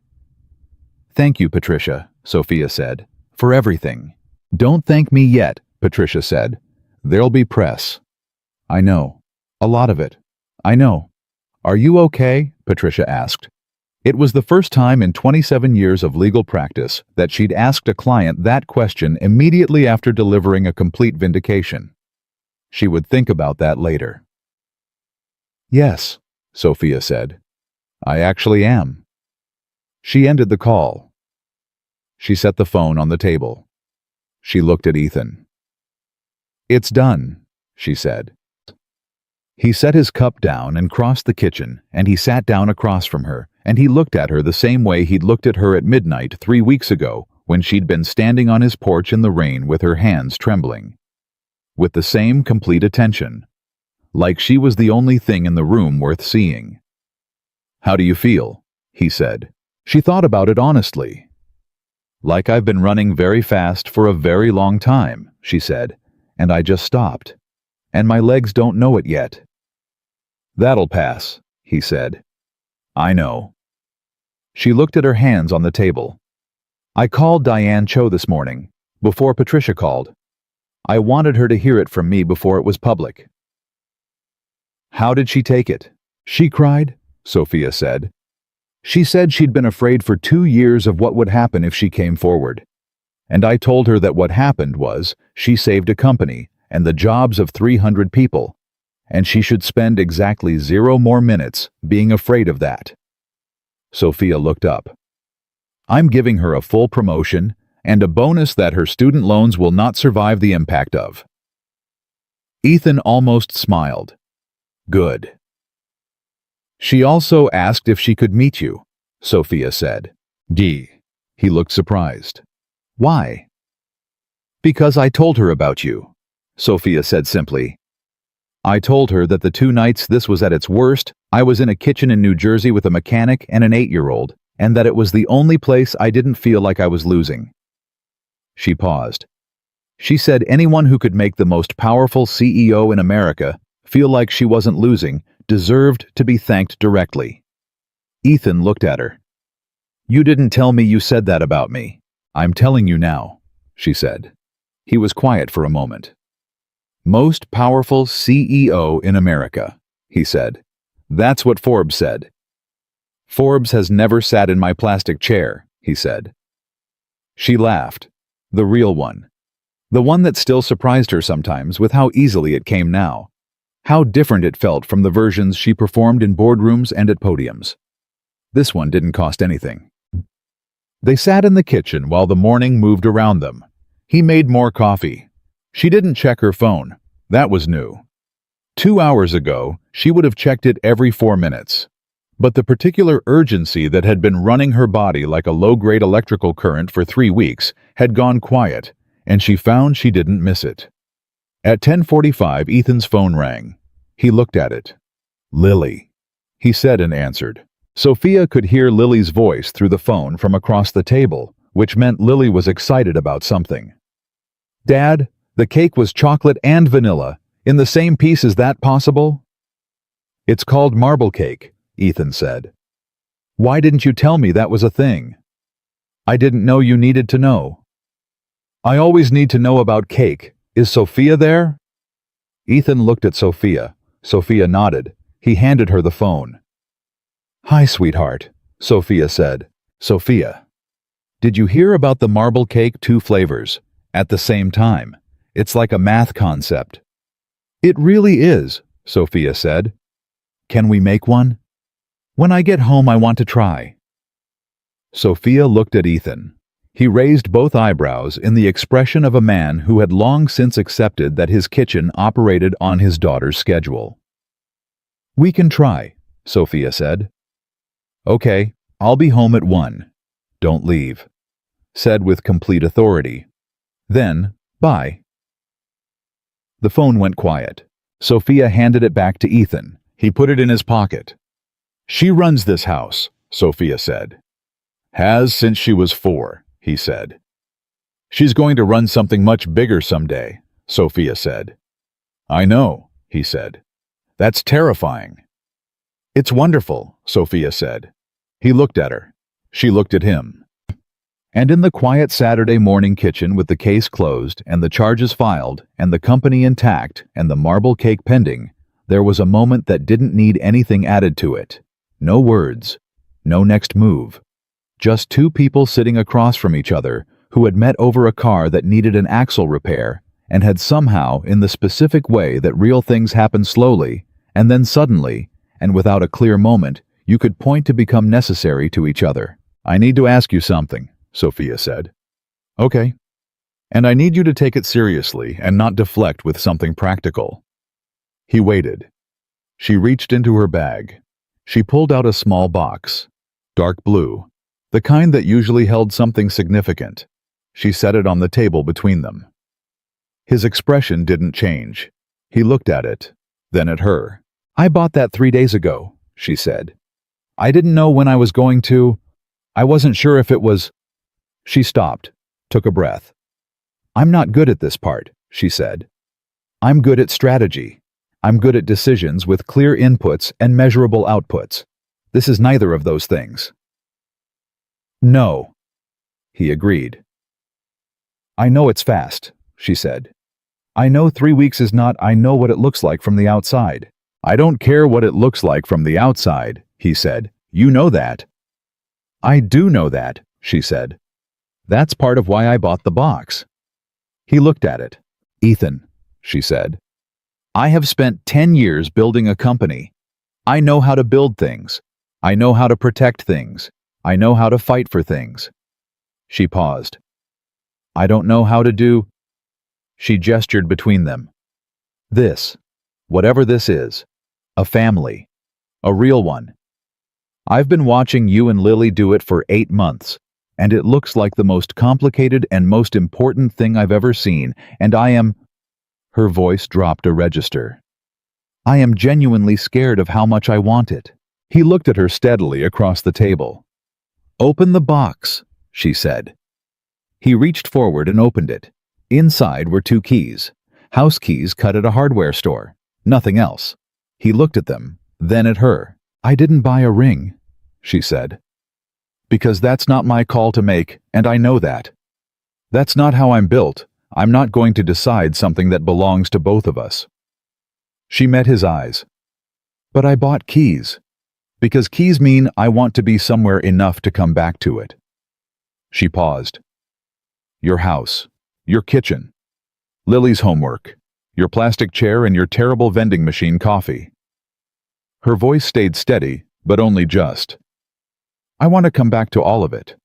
"Thank you, Patricia," Sophia said, "for everything." "Don't thank me yet," Patricia said. "There'll be press." "I know. A lot of it. I know." "Are you okay?" Patricia asked. It was the first time in 27 years of legal practice that she'd asked a client that question immediately after delivering a complete vindication. She would think about that later. "Yes," Sophia said. "I actually am." She ended the call. She set the phone on the table. She looked at Ethan. "It's done," she said. He set his cup down and crossed the kitchen, and he sat down across from her, and he looked at her the same way he'd looked at her at midnight 3 weeks ago when she'd been standing on his porch in the rain with her hands trembling. With the same complete attention, like she was the only thing in the room worth seeing. "How do you feel?" he said. She thought about it honestly. "Like I've been running very fast for a very long time," she said, "and I just stopped. And my legs don't know it yet." "That'll pass," he said. "I know." She looked at her hands on the table. "I called Diane Cho this morning, before Patricia called. I wanted her to hear it from me before it was public." "How did she take it?" "She cried," Sophia said. "She said she'd been afraid for 2 years of what would happen if she came forward. And I told her that what happened was she saved a company and the jobs of 300 people, and she should spend exactly 0 more minutes being afraid of that." Sophia looked up. "I'm giving her a full promotion and a bonus that her student loans will not survive the impact of." Ethan almost smiled. "Good." "She also asked if she could meet you," Sophia said. He looked surprised. "Why?" "Because I told her about you," Sophia said simply. "I told her that the 2 nights this was at its worst, I was in a kitchen in New Jersey with a mechanic and an 8-year-old, and that it was the only place I didn't feel like I was losing." She paused. She said anyone who could make the most powerful CEO in America feel like she wasn't losing deserved to be thanked directly. Ethan looked at her. "You didn't tell me you said that about me." "I'm telling you now," she said. He was quiet for a moment. "Most powerful CEO in America," he said. "That's what Forbes said." "Forbes has never sat in my plastic chair," he said. She laughed. The real one. The one that still surprised her sometimes with how easily it came now. How different it felt from the versions she performed in boardrooms and at podiums. This one didn't cost anything. They sat in the kitchen while the morning moved around them. He made more coffee. She didn't check her phone. That was new. 2 hours ago, she would have checked it every 4 minutes. But the particular urgency that had been running her body like a low-grade electrical current for 3 weeks had gone quiet, and she found she didn't miss it. At 10:45, Ethan's phone rang. He looked at it. "Lily," he said and answered. Sophia could hear Lily's voice through the phone from across the table, which meant Lily was excited about something. "Dad, the cake was chocolate and vanilla. In the same piece, is that possible?" "It's called marble cake," Ethan said. "Why didn't you tell me that was a thing?" "I didn't know you needed to know." "I always need to know about cake. Is Sophia there?" Ethan looked at Sophia. Sophia nodded. He handed her the phone. "Hi, sweetheart," Sophia said. "Sophia, did you hear about the marble cake 2 flavors? At the same time. It's like a math concept." "It really is," Sophia said. "Can we make one?" "When I get home, I want to try." Sophia looked at Ethan. He raised both eyebrows in the expression of a man who had long since accepted that his kitchen operated on his daughter's schedule. "We can try," Sophia said. "Okay, I'll be home at 1. Don't leave," said with complete authority. Then, "Bye." The phone went quiet. Sophia handed it back to Ethan. He put it in his pocket. "She runs this house," Sophia said. "Has since she was 4, he said. "She's going to run something much bigger someday," Sophia said. "I know," he said. "That's terrifying." "It's wonderful," Sophia said. He looked at her. She looked at him. And in the quiet Saturday morning kitchen with the case closed and the charges filed and the company intact and the marble cake pending, there was a moment that didn't need anything added to it. No words. No next move. Just 2 people sitting across from each other who had met over a car that needed an axle repair and had somehow, in the specific way that real things happen slowly, and then suddenly, and without a clear moment, you could point to become necessary to each other. "I need to ask you something," Sophia said. "Okay. And I need you to take it seriously and not deflect with something practical." He waited. She reached into her bag. She pulled out a small box, dark blue, the kind that usually held something significant. She set it on the table between them. His expression didn't change. He looked at it, then at her. "I bought that 3 days ago," she said. "I didn't know when I was going to. I wasn't sure if it was—" She stopped, took a breath. "I'm not good at this part," she said. "I'm good at strategy. I'm good at decisions with clear inputs and measurable outputs. This is neither of those things." "No," he agreed. "I know it's fast," she said. "I know 3 weeks is not. I know what it looks like from the outside." "I don't care what it looks like from the outside," he said. "You know that." "I do know that," she said. "That's part of why I bought the box." He looked at it. "Ethan," she said, "I have spent 10 years building a company. I know how to build things. I know how to protect things. I know how to fight for things." She paused. "I don't know how to do—" She gestured between them. "This, whatever this is, a family, a real one. I've been watching you and Lily do it for 8 months, and it looks like the most complicated and most important thing I've ever seen, and I am—" Her voice dropped a register. "I am genuinely scared of how much I want it." He looked at her steadily across the table. "Open the box," she said. He reached forward and opened it. Inside were 2 keys. House keys cut at a hardware store. Nothing else. He looked at them, then at her. "I didn't buy a ring," she said. "Because that's not my call to make, and I know that. That's not how I'm built. I'm not going to decide something that belongs to both of us." She met his eyes. "But I bought keys. Because keys mean I want to be somewhere enough to come back to it." She paused. "Your house, your kitchen, Lily's homework, your plastic chair and your terrible vending machine coffee." Her voice stayed steady, but only just. "I want to come back to all of it.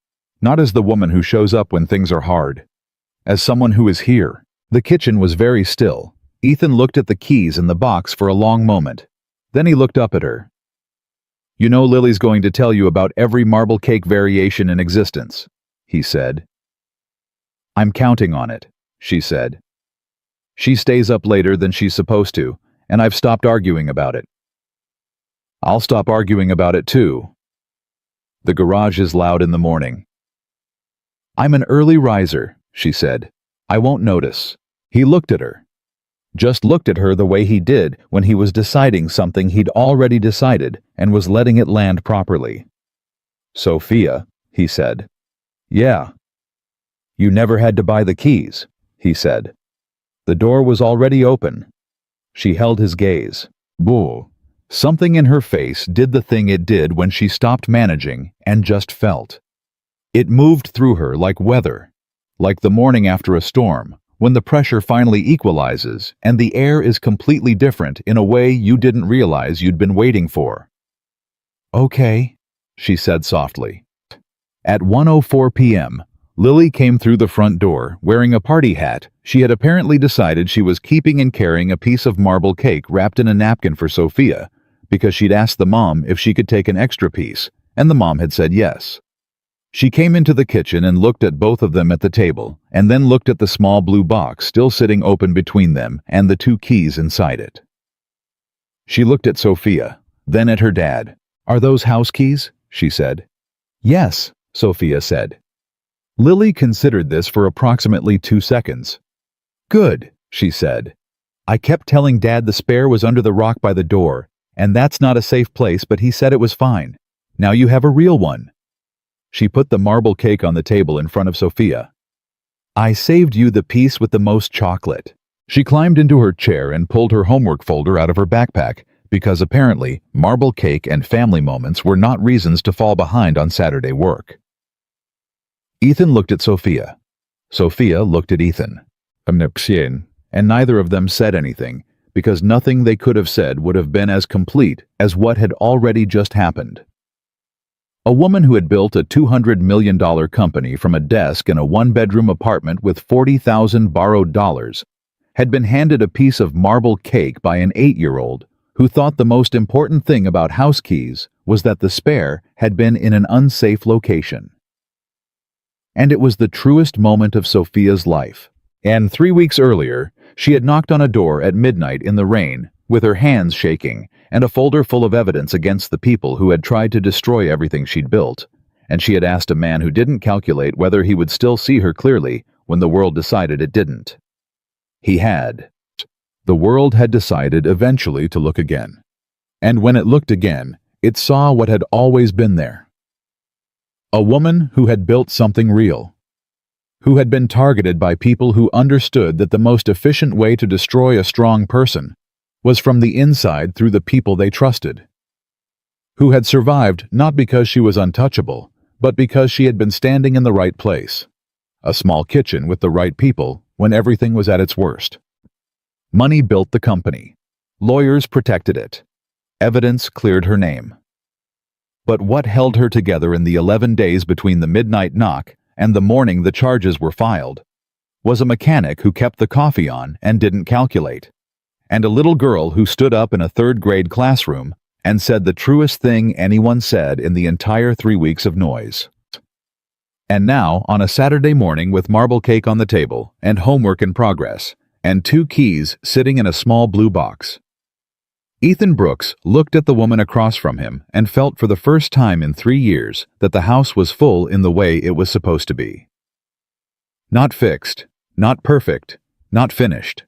Not as the woman who shows up when things are hard. As someone who is here. The kitchen was very still. Ethan looked at the keys in the box for a long moment. Then he looked up at her. "You know Lily's going to tell you about every marble cake variation in existence," he said. "I'm counting on it," she said. "She stays up later than she's supposed to, and I've stopped arguing about it." "I'll stop arguing about it too." "The garage is loud in the morning." "I'm an early riser," she said. "I won't notice." He looked at her. Just looked at her the way he did when he was deciding something he'd already decided and was letting it land properly. "Sophia," he said. "Yeah." "You never had to buy the keys," he said. The door was already open. She held his gaze. Boo. Something in her face did the thing it did when she stopped managing and just felt. It moved through her like weather, like the morning after a storm, when the pressure finally equalizes and the air is completely different in a way you didn't realize you'd been waiting for. "Okay," she said softly. At 1:04 p.m., Lily came through the front door wearing a party hat she had apparently decided she was keeping and carrying a piece of marble cake wrapped in a napkin for Sophia because she'd asked the mom if she could take an extra piece, and the mom had said yes. She came into the kitchen and looked at both of them at the table, and then looked at the small blue box still sitting open between them and the 2 keys inside it. She looked at Sophia, then at her dad. "Are those house keys?" she said. "Yes," Sophia said. Lily considered this for approximately 2 seconds. "Good," she said. "I kept telling Dad the spare was under the rock by the door, and that's not a safe place, but he said it was fine. Now you have a real one." She put the marble cake on the table in front of Sophia. "I saved you the piece with the most chocolate." She climbed into her chair and pulled her homework folder out of her backpack, because apparently marble cake and family moments were not reasons to fall behind on Saturday work. Ethan looked at Sophia. Sophia looked at Ethan. And neither of them said anything, because nothing they could have said would have been as complete as what had already just happened. A woman who had built a $200 million company from a desk in a 1-bedroom apartment with $40,000 borrowed dollars had been handed a piece of marble cake by an 8-year-old who thought the most important thing about house keys was that the spare had been in an unsafe location. And it was the truest moment of Sophia's life. And 3 weeks earlier, she had knocked on a door at midnight in the rain, with her hands shaking, and a folder full of evidence against the people who had tried to destroy everything she'd built, and she had asked a man who didn't calculate whether he would still see her clearly when the world decided it didn't. He had. The world had decided eventually to look again. And when it looked again, it saw what had always been there. A woman who had built something real. Who had been targeted by people who understood that the most efficient way to destroy a strong person was from the inside through the people they trusted. Who had survived not because she was untouchable, but because she had been standing in the right place. A small kitchen with the right people when everything was at its worst. Money built the company. Lawyers protected it. Evidence cleared her name. But what held her together in the 11 days between the midnight knock and the morning the charges were filed was a mechanic who kept the coffee on and didn't calculate, and a little girl who stood up in a 3rd-grade classroom and said the truest thing anyone said in the entire 3 weeks of noise. And now, on a Saturday morning with marble cake on the table and homework in progress, and 2 keys sitting in a small blue box, Ethan Brooks looked at the woman across from him and felt for the first time in 3 years that the house was full in the way it was supposed to be. Not fixed, not perfect, not finished.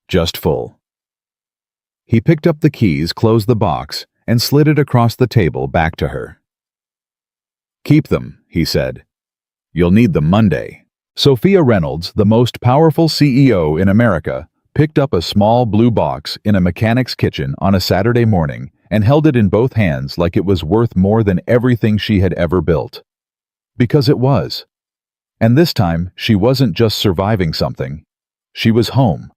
Just full. He picked up the keys, closed the box, and slid it across the table back to her. "Keep them," he said. "You'll need them Monday." Sophia Reynolds, the most powerful CEO in America, picked up a small blue box in a mechanic's kitchen on a Saturday morning and held it in both hands like it was worth more than everything she had ever built. Because it was. And this time, she wasn't just surviving something. She was home.